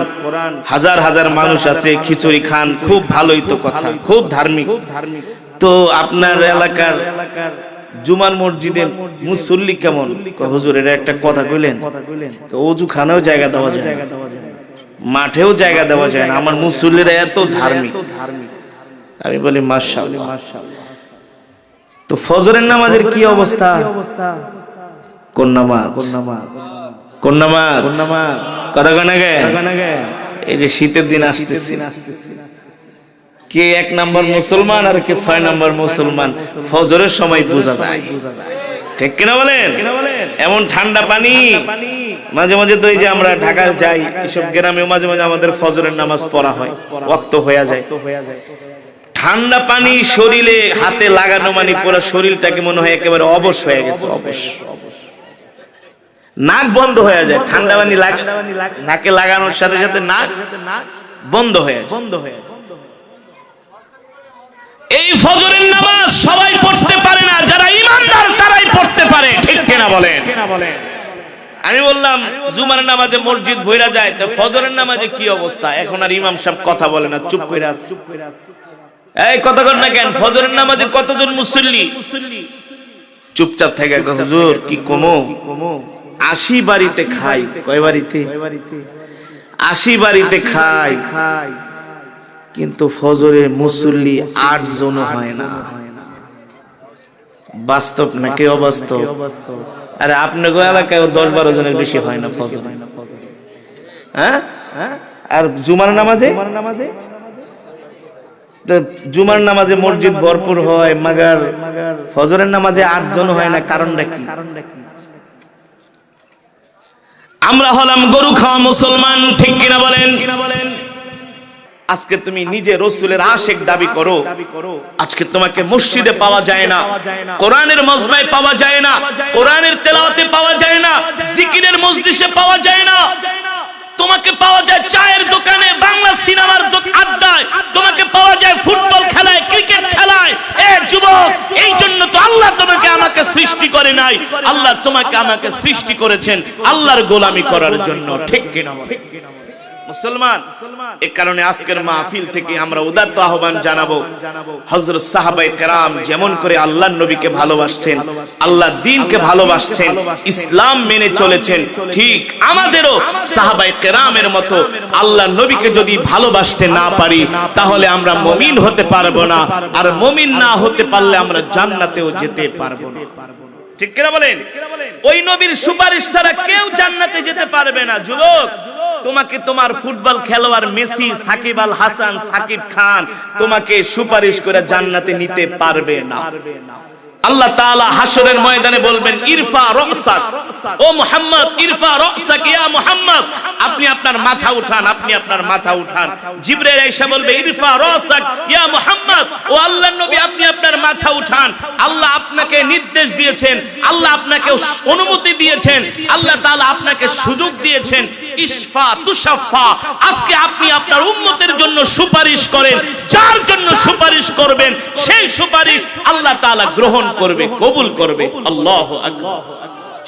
A: হাজার হাজার মানুষ আছে, খিচুড়ি খান, খুব ভালোই তো কথা, খুব ধার্মিক। তো আপনার এলাকার জুমার মসজিদে মুসল্লি কেমন? হুজুর এটা একটা কথা কইলেন, ওযু খানেও জায়গা দেওয়া যায় না, মাঠেও জায়গা দেওয়া যায় না, আমার মুসল্লিরা এত ধার্মিক। আমি বলি মাশাআল্লাহ। তো ফজরের নামাজের কি অবস্থা? কোন নামাজ? কোন নামাজ? কথা কয় না গে? এই যে শীতের দিন আসতেছে, কে 1 নম্বর মুসলমান আর কে 6 নম্বর মুসলমান ফজরের সময় বোঝা যায়, ঠিক কিনা বলেন? এমন ঠান্ডা পানি, মাঝে মাঝে তো এই যে আমরা ঢাকায় যাই, এসব গ্রামে মাঝে মাঝে আমাদের ফজরের নামাজ পড়া হয়, ওয়াক্ত হয়ে যায়, ঠান্ডা পানি শরীরে হাতে লাগানো মানে পুরো শরীরটাকে মনে হয় একেবারে অবশ হয়ে গেছে, অবশ। নাক বন্ধ হয়ে যায়, ঠান্ডা পানি নাকে লাগানোর সাথে সাথে নাক বন্ধ হয়ে যায়। এই ফজরের নামাজ সবাই পড়তে পারে না, যারা ঈমানদার তারাই পড়তে পারে, ঠিক কিনা বলেন? আমি বললাম জুমার নামাজে মসজিদ ভইরা যায়, তো ফজরের নামাজে কি অবস্থা? এখন আর ইমাম সাহেব কথা বলে না, চুপ করে আছে। এই কথা কর না কেন? ফজরের নামাজে কতজন মুসল্লি? চুপচাপ থেকে হুজুর কি কমো 80 বাড়িতে খাই। কয় বাড়িতে? 80 বাড়িতে খাই, কিন্তু ফজরে মুসল্লি 8 জন হয় না। বাস্তব নাকি অবাস্তব? আরে আপনার এলাকায় 10-12 জনের বেশি হয় না ফজর, হ্যাঁ? আর জুমার নামাজে জুমার নামাজে মসজিদ ভরপুর হয়, মাগার ফজরের নামাজে 8 জন হয় না, কারণটা কি? আমরা হলাম গরু খাওয়া মুসলমান, ঠিক কিনা বলেন? আজকে তুমি নিজে রাসূলের আশিক দাবি করো, আজকে তোমাকে মসজিদে পাওয়া যায় না, কোরআনের মজমায় পাওয়া যায় না, কোরআনের তেলাওয়াতে পাওয়া যায় না, জিকিরের মজলিসে পাওয়া যায় না, তোমাকে পাওয়া যায় চায়ের দোকানে, বাংলা সিনেমার আড্ডায়, তোমাকে পাওয়া যায় ফুটবল খেলায়, ক্রিকেট খেলায়। এ যুবক, এই জন্য তো আল্লাহ তোমাকে আমাকে সৃষ্টি করে নাই, আল্লাহ তোমাকে আমাকে সৃষ্টি করেছেন আল্লাহর গোলামি করার জন্য, ঠিক কিনা মুসলমান? এই কারণে আজকের মাহফিল থেকে আমরা উদাত্ত আহ্বান জানাবো, হযরত সাহাবায়ে কেরাম যেমন করে আল্লাহর নবীকে ভালোবাসছেন, আল্লাহর দ্বীনকে ভালোবাসছেন, ইসলাম মেনে চলেছেন, ঠিক আমাদেরও সাহাবায়ে কেরামের মতো আল্লাহর নবীকে যদি ভালোবাসতে না পারি তাহলে আমরা মুমিন হতে পারবো না, আর মুমিন না হতে পারলে আমরা জান্নাতেও যেতে পারবো না, ঠিক কিনা বলেন? ওই নবীর সুপারিশ ছাড়া কেউ জান্নাতে যেতে পারবে না। যুবক, তোমাকে তোমার ফুটবল খেলোয়াড় মেসি, সাকিব আল হাসান, সাকিব খান তোমাকে সুপারিশ করে জান্নাতে নিতে পারবে না। আল্লাহ তাআলা হাশরের ময়দানে বলবেন, ইরফা রাসাক, ও মুহাম্মদ, ইরফা রাসাক ইয়া মুহাম্মদ, আপনি আপনার মাথা উঠান, আপনি আপনার মাথা উঠান। জিবরাইল এসে বলবে, ইরফা রাসাক ইয়া মুহাম্মদ, ও আল্লাহর নবী আপনি আপনার মাথা উঠান। আল্লাহ আপনাকে নির্দেশ দিয়েছেন, আল্লাহ আপনাকে অনুমতি দিয়েছেন, আল্লাহ তাআলা আপনাকে সুযোগ দিয়েছেন, ইশফা তুশাফা, আজকে আপনি আপনার উম্মতের জন্য সুপারিশ করেন, যার জন্য সুপারিশ করবেন সেই সুপারিশ আল্লাহ তাআলা গ্রহণ করবে, কবুল করবে। আল্লাহু আকবার।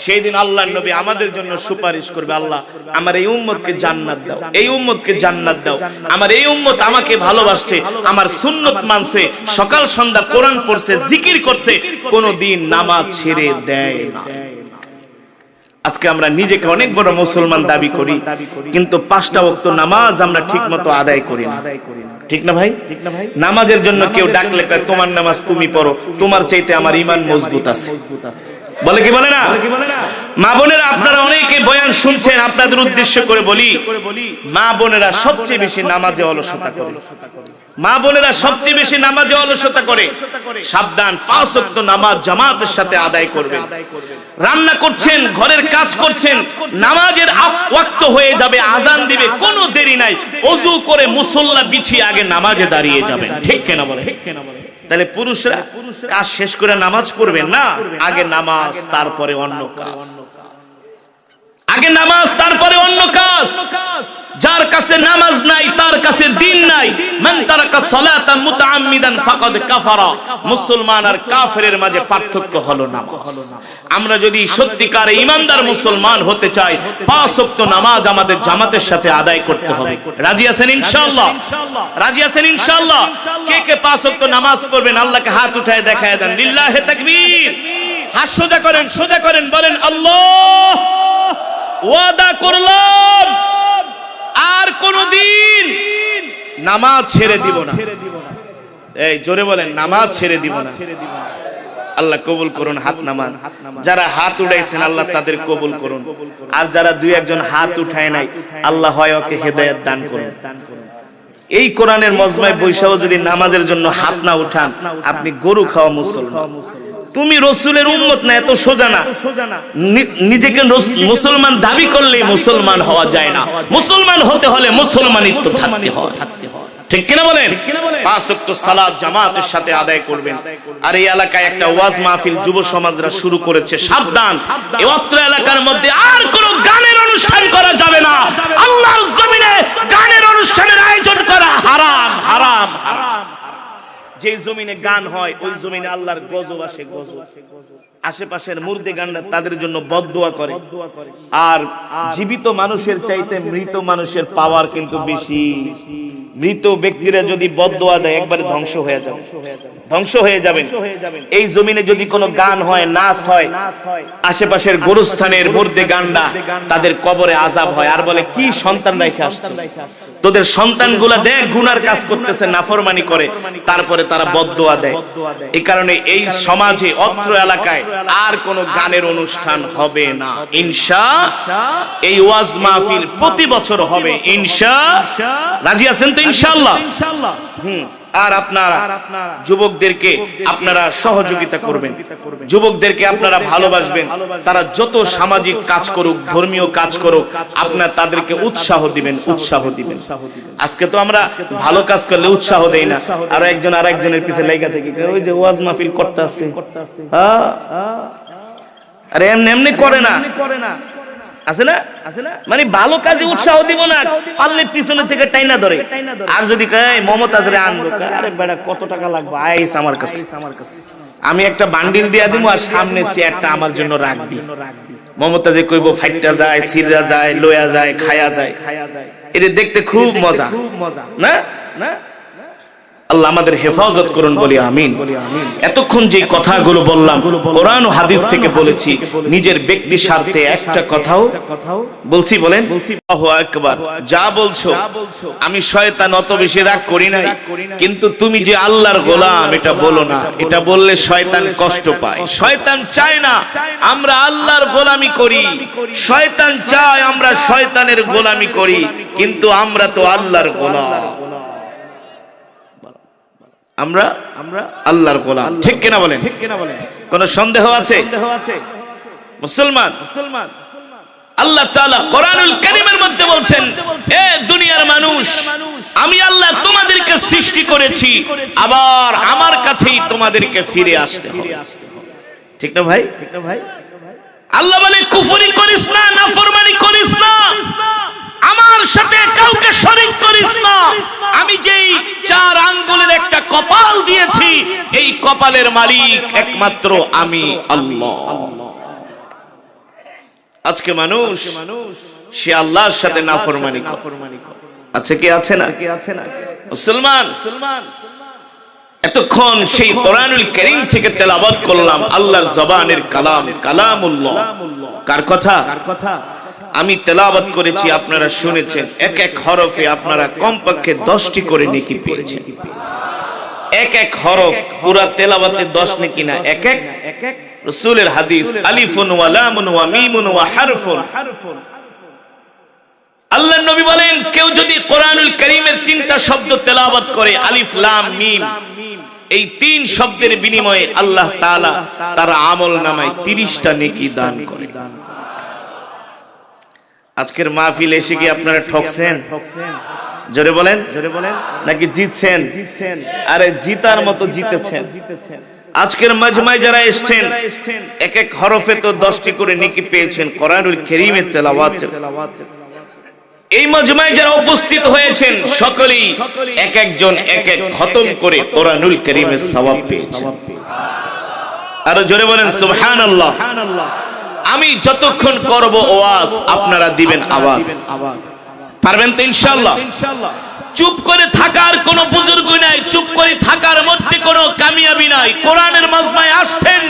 A: সেই দিন আল্লাহর নবী আমাদের জন্য সুপারিশ করবে, আল্লাহ আমার এই উম্মতকে জান্নাত দাও, এই উম্মতকে জান্নাত দাও, আমার এই উম্মত আমাকে ভালোবাসছে, আমার সুন্নত মানছে, সকাল সন্ধ্যা কোরআন পড়ছে, জিকির করছে, কোনদিন নামাজ ছেড়ে দেয় না। আজকে আমরা নিজেকে অনেক বড় মুসলমান দাবি করি, কিন্তু 5টা ওয়াক্ত নামাজ আমরা ঠিকমতো আদায় করি না, ঠিক না ভাই? নামাজের জন্য কেউ ডাকলে কয় তোমার নামাজ তুমি পড়ো, তোমার চাইতে আমার ঈমান মজবুত আছে, বলে কি বলে না? মা বোনেরা, আপনারা অনেকে বয়ান শুনছেন, আপনাদের উদ্দেশ্য করে বলি, মা বোনেরা সবচেয়ে বেশি নামাজে অলসতা করে, মা বোনেরা সবচেয়ে বেশি নামাজে অলসতা করে। সাবধান, 5 ওয়াক্ত নামাজ জামাতের সাথে আদায় করবেন। রান্না করছেন, ঘরের কাজ করছেন, নামাজের ওয়াক্ত হয়ে যাবে, আজান দিবে, কোনো দেরি নাই, ওযু করে মুসল্লা বিছিয়ে আগে নামাজে দাঁড়িয়ে যাবেন, ঠিক কিনা বলে? তাহলে পুরুষরা কাজ শেষ করে নামাজ পড়বেন না, আগে নামাজ তারপরে অন্য কাজ, আগে নামাজ, তারপরে অন্য কাজ। যার কাছে নামাজ নাই তার কাছে দিন নাই। মান তারাকা সালাতা মুতাআম্মিদান ফাকাদ কাফারা। মুসলমান আর কাফেরের মাঝে পার্থক্য হলো নামাজ। আমরা যদি সত্যিকারে ঈমানদার মুসলমান হতে চাই, 5 ওয়াক্ত নামাজ আমাদের জামাতের সাথে আদায় করতে হবে। রাজি আছেন ইনশাআল্লাহ? রাজি আছেন ইনশাআল্লাহ? কে কে 5 ওয়াক্ত নামাজ পড়বেন আল্লাহকে হাত উঠায় দেখায় দেন। লিল্লাহি তাকবীর। হাত সোজা করেন, সোজা করেন, বলেন আল্লাহ ওয়াদা করলাম আর কোনদিন নামাজ ছেড়ে দিব না। এই জোরে বলেন, নামাজ ছেড়ে দিব না। আল্লাহ কবুল করুন। হাত নামান। যারা হাত উঠাইছেন আল্লাহ তাদের কবুল করুন। আর যারা দুই একজন হাত উঠায় নাই আল্লাহ হয় ওকে হেদায়েত দান করুন। এই কোরআনের মজমায় বৈশাও যদি নামাজের জন্য হাত না উঠান, আপনি গরু খাওয়া মুসলমান। তুমি রসুলের উম্মত না, এত সোজা না। নিজেকে মুসলমান দাবি করলে মুসলমান হওয়া যায় না। মুসলমান হতে হলে মুসলমানিত্ব থাকতে হয়। ঠিক কিনা বলেন? 5 ওয়াক্ত সালাত জামাতের সাথে আদায় করবেন। আর এই এলাকায় একটা ওয়াজ মাহফিল যুব সমাজরা শুরু করেছে। সাবধান, এই অত্র এলাকার মধ্যে আর কোনো গানের অনুষ্ঠান করা যাবে না। আল্লাহর জমিনে গানের অনুষ্ঠানের আয়োজন করা হারাম, হারাম, হারাম। যে জমিনে গান হয় ওই জমিনে আল্লাহর গজব আসে, গজব। আশেপাশের মুর্দে গানরা তাদের জন্য বদদুয়া করে। আর জীবিত মানুষের চাইতে মৃত মানুষের পাওয়ার কিন্তু বেশি। মৃত ব্যক্তিরা যদি বদদুয়া দেয় একবারে ধ্বংস হয়ে যাবে, ধ্বংস হয়ে যাবেন। এই জমিনে যদি কোনো গান হয়, নাচ হয়, আশেপাশের গোরস্থানের মুর্দে গানরা তাদের কবরে আযাব হয়। আর বলে কি সন্তান রেখে আসছে, তোদের সন্তানগুলা দেখ গুনার কাজ করতেছে, নাফরমানি করে, তারপরে তারা বদদুয়া দেয়। এই কারণে এই সমাজে অত্র এলাকায় আর কোনো গানের অনুষ্ঠান হবে না ইনশাআল্লাহ। এই ওয়াজ মাহফিল প্রতি বছর হবে ইনশাআল্লাহ। রাজি আছেন তো ইনশাআল্লাহ? আর আপনারা যুবকদেরকে আপনারা সহযোগিতা করবেন, যুবকদেরকে আপনারা ভালোবাসবেন। তারা যত সামাজিক কাজ করুক, ধর্মীয় কাজ করুক, আপনারা তাদেরকে উৎসাহ দিবেন, উৎসাহ দিবেন। আজকে তো আমরা ভালো কাজ করলে উৎসাহ দেই না, আর একজন আরেকজনের পিছে লেগে থাকি, ওই যে ওয়াজ মাহফিল করতে আসছে, আরে এমনি এমনি করে না, আছে না? মানে ভালো কাজে উৎসাহ দিব না, পারলে পিছনে থেকে টাইনা ধরে। আর যদি কয় মমতাজরে আনবো, আরে বেটা কত টাকা লাগবে, আইস আমার কাছে, আমি একটা বান্ডিল দিয়া দিব আর সামনে চেয়ারটা আমার জন্য রাখবি। মমতাজে কইবো ফাইটটা যায়, সিররা যায়, লয়া যায়, খায়া যায়। এটা দেখতে খুব মজা না? আল্লাহ আমাদের হেফাজত করুন, বলি আমিন। এতক্ষণ যে কথাগুলো বললাম কোরআন ও হাদিস থেকে বলেছি, নিজের ব্যক্তি স্বার্থে একটা কথাও বলছি, বলেন আল্লাহু আকবার। যা বলছো আমি শয়তান অত বেশি রাগ করি নাই, কিন্তু তুমি যে আল্লাহর গোলাম এটা বলো না। এটা বললে শয়তান কষ্ট পায়। শয়তান চায় না আমরা আল্লাহর গোলামি করি, শয়তান চায় আমরা শয়তানের গোলামি করি, কিন্তু আমরা তো আল্লাহর গোলাম, আমরা আল্লাহর গোলাম। ঠিক কিনা বলেন? কোন সন্দেহ আছে? মুসলমান আল্লাহ তাআলা কোরআনুল কারীমের মধ্যে বলছেন, হে দুনিয়ার মানুষ, আমি আল্লাহ তোমাদেরকে সৃষ্টি করেছি, আবার আমার কাছেই তোমাদেরকে ফিরে আসতে হবে। ঠিক না ভাই? আল্লাহ বলে কুফরি করিস না, নাফরমানি করিস না, আমার সাথে কাউকে শরীক করিস না। আমি যেই 4 আঙ্গুলের একটা কপাল দিয়েছি, এই কপালের মালিক একমাত্র আমি আল্লাহ। আজকে মানুষ সে আল্লাহর সাথে নাফরমানি করে। আছে কি আছে না? মুসলমান এতক্ষণ সেই কোরআনুল কারীম থেকে তেলাওয়াত করলাম, আল্লাহর জবানের কালাম, কালামুল্লাহ। কার কথা? আমি তেলাওয়াত করেছি, আপনারা শুনেছেন। এক এক হরফে আপনারা কমপক্ষে 10টি করে নেকি পেয়েছেন। এক এক হরফ পুরা তেলাওয়াতে 10 নেকি না, এক এক রাসূলের হাদিস, আলিফুন ওয়া লামুন ওয়া মিমুন ওয়া হারফুন। আল্লাহর নবী বলেন, কেউ যদি কোরআনুল কারীমের 3টা শব্দ তেলাওয়াত করে, আলিফ লাম মিম, এই 3 শব্দের বিনিময়ে আল্লাহ তাআলা তার আমলনামায় 30টা নেকি দান করে। আজকের মাহফিল এসে কি আপনারা ঠকছেন? জোরে বলেন, নাকি জিতছেন? আরে জিতার মতো জিতেছেন। আজকের মাজমায় যারা এসেছেন এক এক হরফে তো 10টি করে নেকি পেয়েছেন কোরআনুল কারীমের তেলাওয়াত। এই মাজমায় যারা উপস্থিত হয়েছেন সকলেই এক একজন এক এক খতম করে কোরআনুল কারীমের সওয়াব পেয়েছেন। আরো জোরে বলেন সুবহানাল্লাহ। আমি যতক্ষণ করব ওয়াজ আপনারা দিবেন আওয়াজ, পারবেন তো ইনশাআল্লাহ? চুপ করে থাকার কোনো বুজুর্গ নাই, চুপ করে থাকার মধ্যে কোনো কামিয়াবি নাই। কোরআনের মাজমায় আসছেন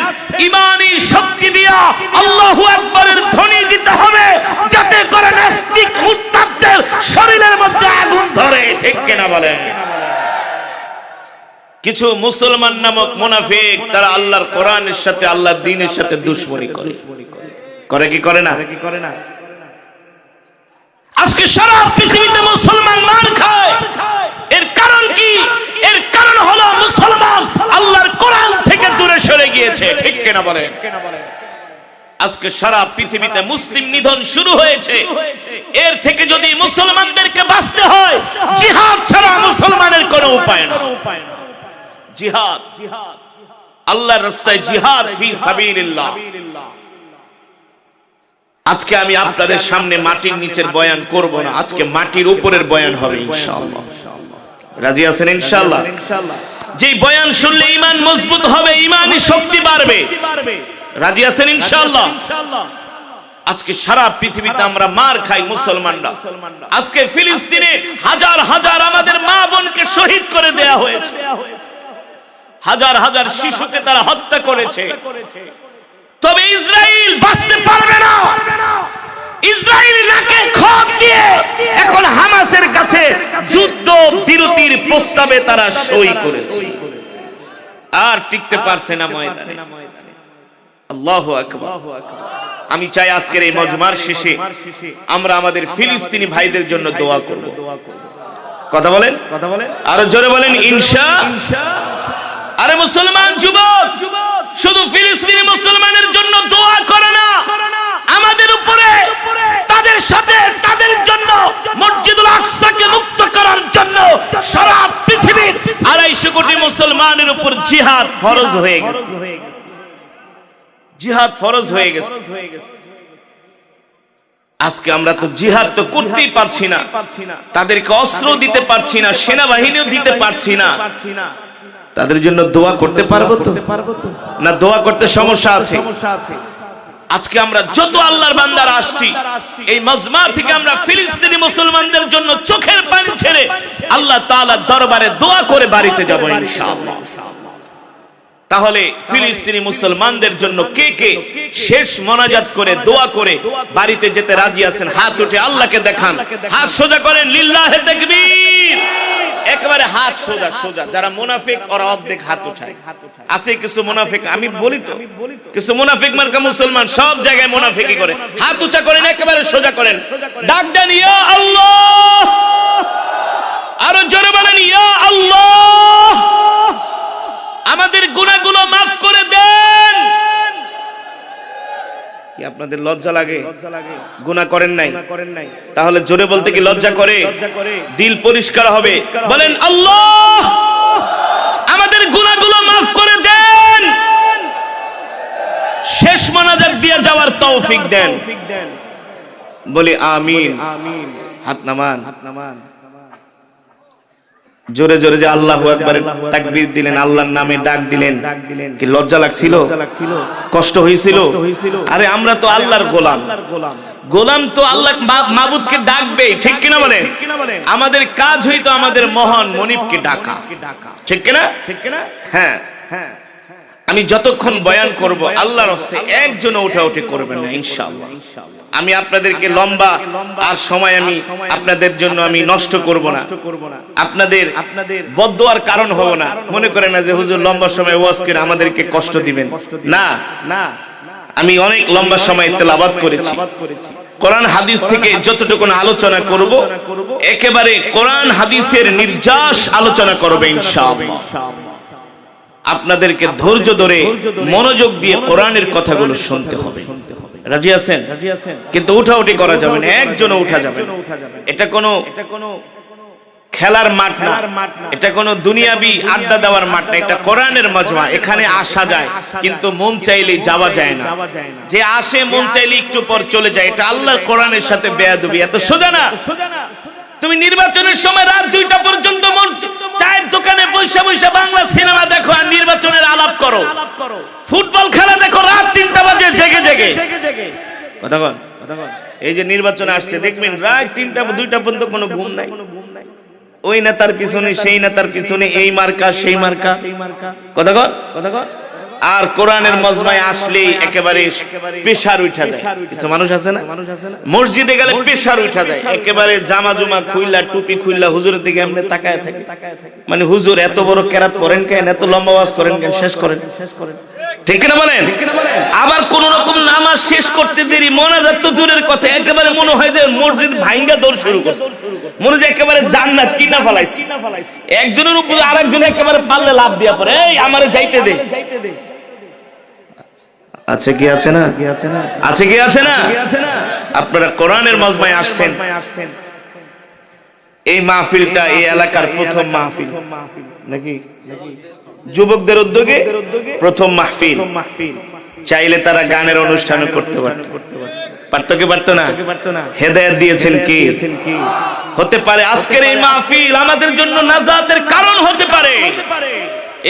A: ঈমানি শক্তি দিয়া আল্লাহু আকবারের ধ্বনি দিতে হবে, যাতে করে নাস্তিক মুরতাদদের শরীরের মধ্যে আগুন ধরে। ঠিক কিনা বলেন? কিছু মুসলমান নামক মুনাফিক তারা আল্লাহর কোরআনের সাথে আল্লাহর দ্বীনের সাথে দুশমনি করে, করে কি করে না? আজকে সারা পৃথিবীতে মুসলমান মার খায়। এর কারণ কি? এর কারণ হলো মুসলমান আল্লাহর কোরআন থেকে দূরে সরে গিয়েছে। ঠিক কিনা বলেন? আজকে সারা পৃথিবীতে মুসলিম নিধন শুরু হয়েছে। এর থেকে যদি মুসলমানদেরকে বাঁচতে হয়, জিহাদ ছাড়া মুসলমানের কোনো উপায় না। জিহাদ, আল্লাহর রাস্তায় জিহাদ ফি সাবিলিল্লাহ। আজকে আমি আপনাদের সামনে মাটির নিচের বয়ান করব না, আজকে মাটির উপরের বয়ান হবে ইনশাআল্লাহ। রাজি আছেন ইনশাআল্লাহ? যে বয়ান শুনলে ঈমান মজবুত হবে, ঈমানি শক্তি বাড়বে। রাজি আছেন ইনশাআল্লাহ? আজকে সারা পৃথিবীতে আমরা মার খাই মুসলমানরা। আজকে ফিলিস্তিনে হাজার হাজার আমাদের মা বোনকে শহীদ করে দেয়া হয়েছে, হাজার হাজার শিশুকে তারা হত্যা করেছে। তবে ইসরায়েল বাঁচতে পারবে না। ইসরায়েল নাকে খত দিয়ে এখন হামাসের কাছে যুদ্ধ বিরতির প্রস্তাবে তারা সই করেছে, আর টিকতে পারছে না ময়দানে। আল্লাহু আকবার। আমি চাই আজকের এই মজমার শেষে আমরা আমাদের ফিলিস্তিনি ভাইদের জন্য দোয়া করব। কথা বলেন, কথা বলেন, আরো জোরে বলেন ইনশাআল্লাহ। আরে মুসলমান যুবক, শুধু ফিলিস্তিনি মুসলমানের জন্য দোয়া করে না, আমাদের উপরে তাদের সাথে তাদের জন্য মসজিদুল আকসাকে মুক্ত করার জন্য সারা পৃথিবীর 250 কোটি মুসলমানের উপর জিহাদ ফরজ হয়ে গেছে। জিহাদ ফরজ হয়ে গেছে। আজকে আমরা তো জিহাদ তো করতেই পারছি না, তাদেরকে অস্ত্র দিতে পারছি না, সেনাবাহিনীও দিতে পারছি না। তাদের জন্য দোয়া করতে পারবো তো? না, দোয়া করতে সমস্যা আছে। আজকে আমরা যত আল্লাহর বান্দারা আসছি এই মজমা থেকে, আমরা ফিলিস্তিনি মুসলমানদের জন্য চোখের পানি ছেড়ে আল্লাহ তাআলার দরবারে দোয়া করে বাড়িতে যাব ইনশাআল্লাহ। তাহলে ফিলিস্তিনি মুসলমানদের জন্য কে কে শেষ মোনাজাত করে দোয়া করে বাড়িতে যেতে রাজি আছেন? হাত উঠে আল্লাহকে দেখান, হাত সোজা করেন, লিল্লাহে তাকবীর। একেবারে হাত সোজা সোজা। যারা মুনাফিক ওরা অর্ধেক হাত উঠায়। আছে কিছু মুনাফিক, আমি বলি তো, কিছু মুনাফিক মার্কা মুসলমান সব জায়গায় মুনাফিকি করে। হাত উঁচা করেন, একেবারে সোজা করেন, ডাক দেন ইয়া আল্লাহ। আরো জোরে বলেন ইয়া আল্লাহ। আমাদের গুনাহগুলো মাফ করে দেন। কি আপনাদের লজ্জা লাগে? গুনাহ করেন নাই? তাহলে জোরে বলতে কি লজ্জা করে? দিল পরিষ্কার হবে। বলেন আল্লাহ আমাদের গুনাহগুলো মাফ করে দেন, শেষ মোনাজাত দিয়ে যাওয়ার তৌফিক দেন। বলি আমিন। হাত নামান। জোরে জোরে যে আল্লাহু আকবার তাকবীর দিলেন, আল্লাহর নামে ডাক দিলেন, কি লজ্জা লাগছিল? কষ্ট হয়েছিল? আরে আমরা তো আল্লাহর গোলাম, গোলাম তো আল্লাহ মাবুদকে ডাকবে। ঠিক কিনা বলেন? আমাদের কাজ হইতো আমাদের মহান মনিবকে ডাকা। ঠিক কিনা? হ্যাঁ। আমি যতক্ষণ বয়ান করব আল্লাহর রাস্তায় একজনও উঠাউঠি করবেন না ইনশাআল্লাহ। আমি আপনাদেরকে লম্বা আর সময় আমি আপনাদের জন্য আমি নষ্ট করব না, আপনাদের বদদোয়ার কারণ হব না। মনে করেন না যে হুজুর লম্বা সময় ওয়াজ করে আমাদেরকে কষ্ট দিবেন, না। আমি অনেক লম্বা সময় তেলাওয়াত করেছি। কোরআন হাদিস থেকে যতটুকু আলোচনা করব একেবারে কোরআন হাদিসের নির্যাস আলোচনা করব ইনশাআল্লাহ। আপনাদেরকে ধৈর্য ধরে মনোযোগ দিয়ে কোরআনের কথাগুলো শুনতে হবে। রাজি আছেন? কিন্তু উঠাউঠি করা যাবে না, একজনও উঠা যাবে না। এটা কোনো খেলার মাঠ না, এটা কোনো দুনিয়াবি আড্ডা দেওয়ার মাঠ না, এটা কোরআনের মজমা। এখানে আসা যায় কিন্তু মন চাইলেই যাওয়া যায় না। যে আসে মন চাইলে একটু পর চলে যায়, এটা আল্লাহর কোরআনের সাথে বেয়াদবি। এত সোজা না। তুমি নির্বাচনের সময় রাত 2টা পর্যন্ত চায়ের দোকানে বৈশা বৈশা বাংলা সিনেমা দেখো আর নির্বাচনের আলাপ করো। ফুটবল খেলা দেখো রাত 3টা বাজে জেগে জেগে। কথা বল। এই যে নির্বাচন আসছে দেখবেন রাত 3টা 2টা পর্যন্ত কোনো ঘুম নাই। ওই নেতার পিছনে সেই নেতার পিছনে, এই মার্কা সেই মার্কা। কথা কর। আর কোরআনের মজমায় আসলেই একেবারে প্রেসার উঠা যায়। কিছু মানুষ আছে না, মসজিদে গেলে প্রেসার উঠা যায়, একেবারে জামা জুমা খুইলা টুপি খুইলা হুজুরের দিকে এমনি তাকায় থাকে। মানে হুজুর এত বড় কেরাত করেন কেন, এত লম্বা ওয়াজ করেন কেন, শেষ করেন। ঠিক না বলেন? আবার কোন রকম নামাজ শেষ করতে দেরি, মোনাজাত তো দূরের কথা, একেবারে মনে হয় যে মসজিদ ভাঙ্গা দৌড় শুরু করছে, মনে হয় একেবারে জান্নাত কিনা ফলাইছে। একজনের উপরে আরেকজন একেবারে পাল্লে লাভ দিয়া পড়ে, এই আমারে যাইতে দে। আছে কি আছে না? আছে কি আছে না? আপনারা কোরআনের মজমায় আসছেন। এই মাহফিলটা এই এলাকার প্রথম মাহফিল নাকি? যুবকদের উদ্যোগে প্রথম মাহফিল। চাইলে তারা গানের অনুষ্ঠানও করতে পারত কি পারতো না? হেদায়েত দিয়েছেন কি? হতে পারে আজকের এই মাহফিল আমাদের জন্য নাজাতের কারণ হতে পারে।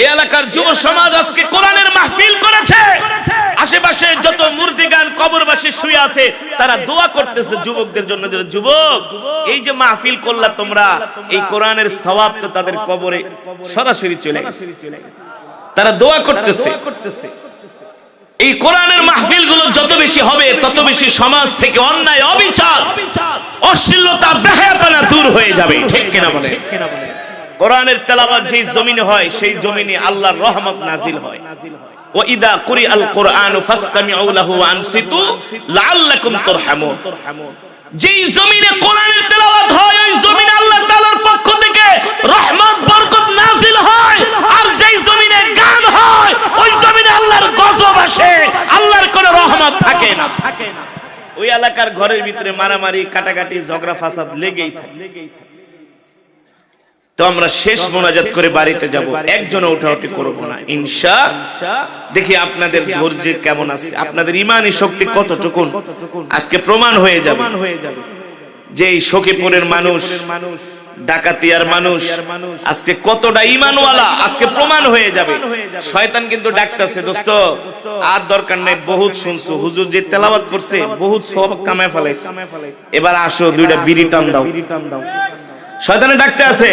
A: এই এলাকার যুব সমাজ আজকে কোরআনের মাহফিল করেছে। আশেপাশে যত মুর্দিগান কবরবাসী শুয়ে আছে তারা দোয়া করতেছে যুবকদের জন্য। যুবক, এই যে মাহফিল করলা তোমরা, এই কোরআনের সওয়াব তো তাদের কবরে সরাসরি চলে গেছে। তারা দোয়া করতেছে। এই কোরআনের মাহফিল গুলো যত বেশি হবে তত বেশি সমাজ থেকে অন্যায়, অবিচার, অশ্লীলতা, বেহায়াপনা দূর হয়ে যাবে। ঠিক কিনা বলে? কোরআনের তেলাওয়াত যেই জমিনে হয় সেই জমিনে আল্লাহর রহমত নাজিল হয়। ওয়াইদা কুরিআল কুরআনু ফাসতামিউ লাহু ওয়া আনসিতু লাআল্লাকুম তুরহামুন। যেই জমিনে কোরআনের তেলাওয়াত হয় ওই জমিনে আল্লাহ তাআলার পক্ষ থেকে রহমত বরকত নাজিল হয়। আর যেই জমিনে গান হয় ওই জমিনে আল্লাহর গজব আসে, আল্লাহর কোনো রহমত থাকে না। ওই এলাকার ঘরের ভিতরে মারামারি, কাটাকাটি, ঝগড়া ফাসাদ লেগেই থাকে। তো আমরা শেষ মোনাজাত করে বাড়িতে যাব, একজনও উঠাউঠি করব না ইনশাআল্লাহ। দেখি আপনাদের ধৈর্য কেমন আছে, আপনাদের ঈমানি শক্তি কতটুকু আজকে প্রমাণ হয়ে যাবে। যে এই সখীপুরের মানুষ, ডাকাতিয়ার মানুষ আজকে কতটা ঈমানওয়ালা আজকে প্রমাণ হয়ে যাবে। শয়তান কিন্তু ডাকতেছে, দোস্ত আর দরকার নাই, বহুত শুনছো, হুজুর যে তেলাওয়াত করছে বহুত সওয়াব কামায় ফেলাইছে, এবার আসো 2টা বিড়ি টান দাও। শয়তানে ডাকতে আছে,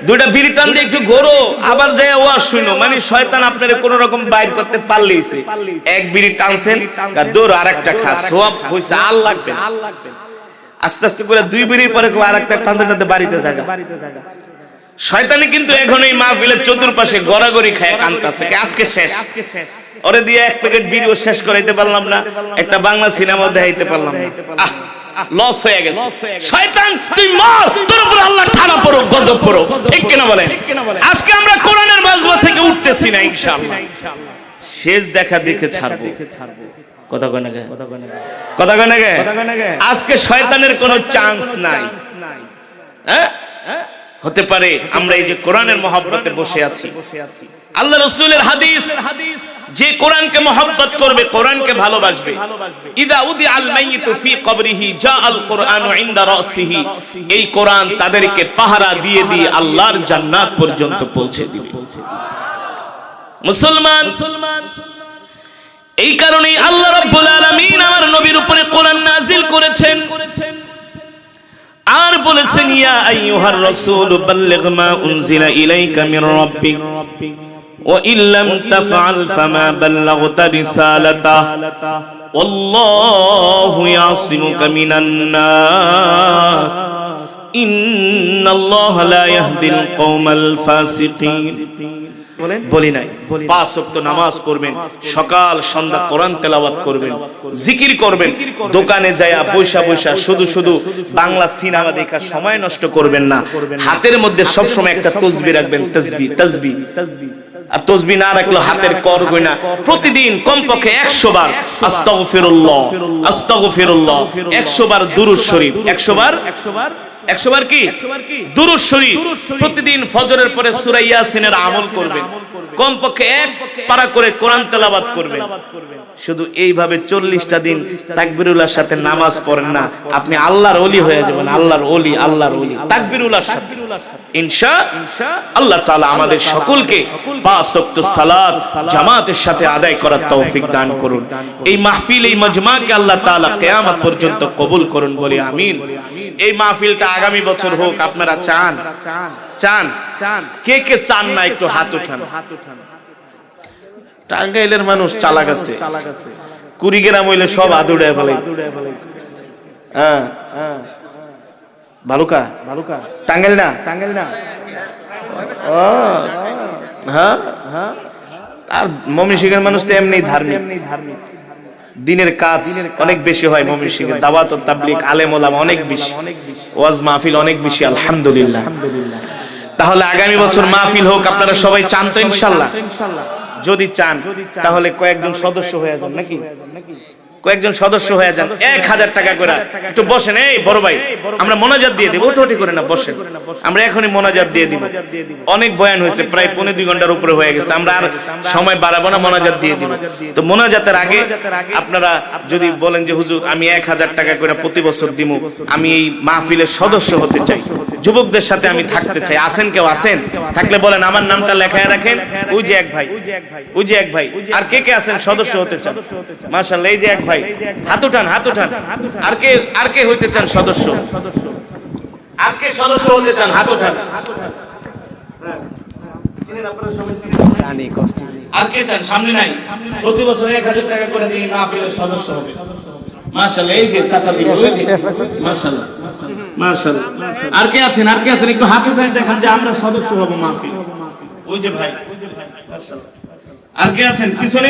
A: 2টা বিড়ি টান দিয়ে একটু ঘোরো, আবার যায় ওয়াজ শুনো। মানে শয়তান আপনারে কোন রকম বাইর করতে পারলেইছে। এক বিড়ি টানছেন, দৌড় আরেকটা খা, সওয়াব হইছে, আর লাগবে। আস্তে আস্তে করে 2 বিড়ির পরে আরেকটা টানতে টানতে বাড়িতে জায়গা। শয়তানে কিন্তু এখন এই মাহফিলের চতুর্পাশে গড়াগড়ি খায় কান্তাছে, আজকে শেষ। ওরে দিয়ে 1 প্যাকেট বিড়িও শেষ করাইতে পারলাম না, একটা বাংলা সিনেমা দেখাইতে পারলাম না। লস হয়ে গেছে। শয়তান তুই মর, তোর উপর আল্লাহ ঠাড়া পড়ো, গজব পড়ো। ঠিক কিনা বলেন? আজকে আমরা কোরআনের মাজমা থেকে উঠতেছি না ইনশাআল্লাহ। শেষ দেখা দেখে ছাড়বো। কথা কয় না গে? কথা কয় না গে? আজকে শয়তানের কোনো চান্স নাই। হ্যাঁ, হতে পারে আমরা এই যে কোরআনের মহব্বতে বসে আছি। আল্লাহ রাসূলের হাদিস, যে কোরআনকে মহব্বত করবে, কোরআনকে ভালোবাসবে, ইদা উদি আল মাইয়িতু ফি কবরিহি জাআল কুরআনু ইনদা রাসিহি, এই কোরআন তাদেরকে পাহারা দিয়ে দিয়ে আল্লাহর জান্নাত পর্যন্ত পৌঁছে দিবে। মুসলমান, এই কারণেই আল্লাহ রাব্বুল আলামিন আমার নবীর উপরে কোরআন নাজিল করেছেন আর বলেছেন, ইয়া আইয়ুহার রাসূল বাল্লিগ মা উনজিলা ইলাইকা মির রাব্বিক ওয়া ইল্লাম তাফআল ফামা বাল্লাগতা রিসালাতা ওয়াল্লাহু ইয়াসিমুকা মিনান নাস ইন্নাল্লাহা লা ইয়াহদিল কওমাল ফাসিকিন। বলি নাই 5 ওয়াক্ত নামাজ পড়বেন, সকাল সন্ধ্যা কোরআন তেলাওয়াত করবেন, জিকির করবেন, দোকানে যায়া বৈশা বৈশা শুধু শুধু বাংলা সিনেমা দেখা সময় নষ্ট করবেন না। হাতের মধ্যে সব সময় একটা তাসবিহ রাখবেন, তাসবিহ তাসবিহ। আর তাসবিহ না রাখলে হাতের কর গয়না প্রতিদিন কমপক্ষে 100 বার আস্তাগফিরুল্লাহ আস্তাগফিরুল্লাহ, 100 বার দুরূদ শরীফ, 100 বার 100 বার কি দুরূদ শরীফ প্রতিদিন ফজরের পরে সূরা ইয়াসিনের আমল করবেন, কমপক্ষে 1 পারা করে কোরআন তেলাওয়াত করবেন। শুধু এইভাবে 40টা দিন তাকবীরুল্লাহর সাথে নামাজ পড়েন না, আপনি আল্লাহর ওলি হয়ে যাবেন। আল্লাহর ওলি, আল্লাহর ওলি তাকবীরুল্লাহর সাথে ইনশাআল্লাহ তাআলা আমাদের সকলকে 5 ওয়াক্ত সালাত জামাতের সাথে আদায় করার তৌফিক দান করুন। এই মাহফিল, এই মজমাকে আল্লাহ তাআলা কিয়ামত পর্যন্ত কবুল করুন বলি আমিন। এই মাহফিলটা আগামী বছর হোক, আপনারা চান? চান? কে কে চান না একটু হাত উঠান। টাঙ্গাইলের মানুষ চালাক আছে, কুড়িগ্রাম হইলে সব আদুড়ে ফেলে। হ্যাঁ, ভালুকা টাঙ্গাইল না? হ্যাঁ, আর ময়মনসিংহের মানুষ তো এমনি ধার্মিক, দিনের কাজ অনেক বেশি হয় ময়মনসিংহে, দাওয়াত ও তাবলীগ, আলেম ওলামা অনেক বেশি, ওয়াজ মাহফিল অনেক বেশি, আলহামদুলিল্লাহ। তাহলে আগামী বছর মাহফিল হোক, আপনারা সবাই চান তো ইনশাআল্লাহ? যদি চান তাহলে কয়েকজন সদস্য হয়ে যান, নাকি কয়েকজন সদস্য হয়ে যান, 1000 টাকা করে। একটু বসেন, এই বড় ভাই, আমরা মোনাজাত দিয়ে দেব, ওঠোটি করে না, বসেন, আমরা এখনই মোনাজাত দিয়ে দিব। অনেক বয়ান হয়েছে, প্রায় 1.5-2 ঘন্টার উপরে হয়ে গেছে, আমরা আর সময় বাড়াবো না, মোনাজাত দিয়ে দিব। তো মোনাজাতের আগে আপনারা যদি বলেন যে হুজুর আমি 1000 টাকা করে প্রতি বছর দিব, আমি এই মাহফিলের সদস্য হতে চাই, যুবকদের সাথে আমি থাকতে চাই, আসেন? কেউ আসেন? থাকলে বলেন, আমার নামটা লেখায় রাখেন। ওই যে এক ভাই, ওই যে এক ভাই। আর কে কে আছেন সদস্য হতে চান? মাশাআল্লাহ, এই যে এক ভাই, হাত উঠান, হাত উঠান। আর কে হইতে চান সদস্য? আর কে সদস্য হতে চান? হাত উঠান। আর কে চান? সামনে নাই? প্রতি বছর 1000 টাকা করে দিয়ে মাহফিলের সদস্য হবে। মাশাআল্লাহ, এই যে চাচা দিবে, ওই যে মাশাআল্লাহ, মাশাআল্লাহ। আর কে আছেন? আর কে আছেন? একটু হাত উঠান, দেখান যে আমরা সদস্য হব মাহফিল। ওই যে ভাই, মাশাআল্লাহ। আর কে আছেন পিছনে?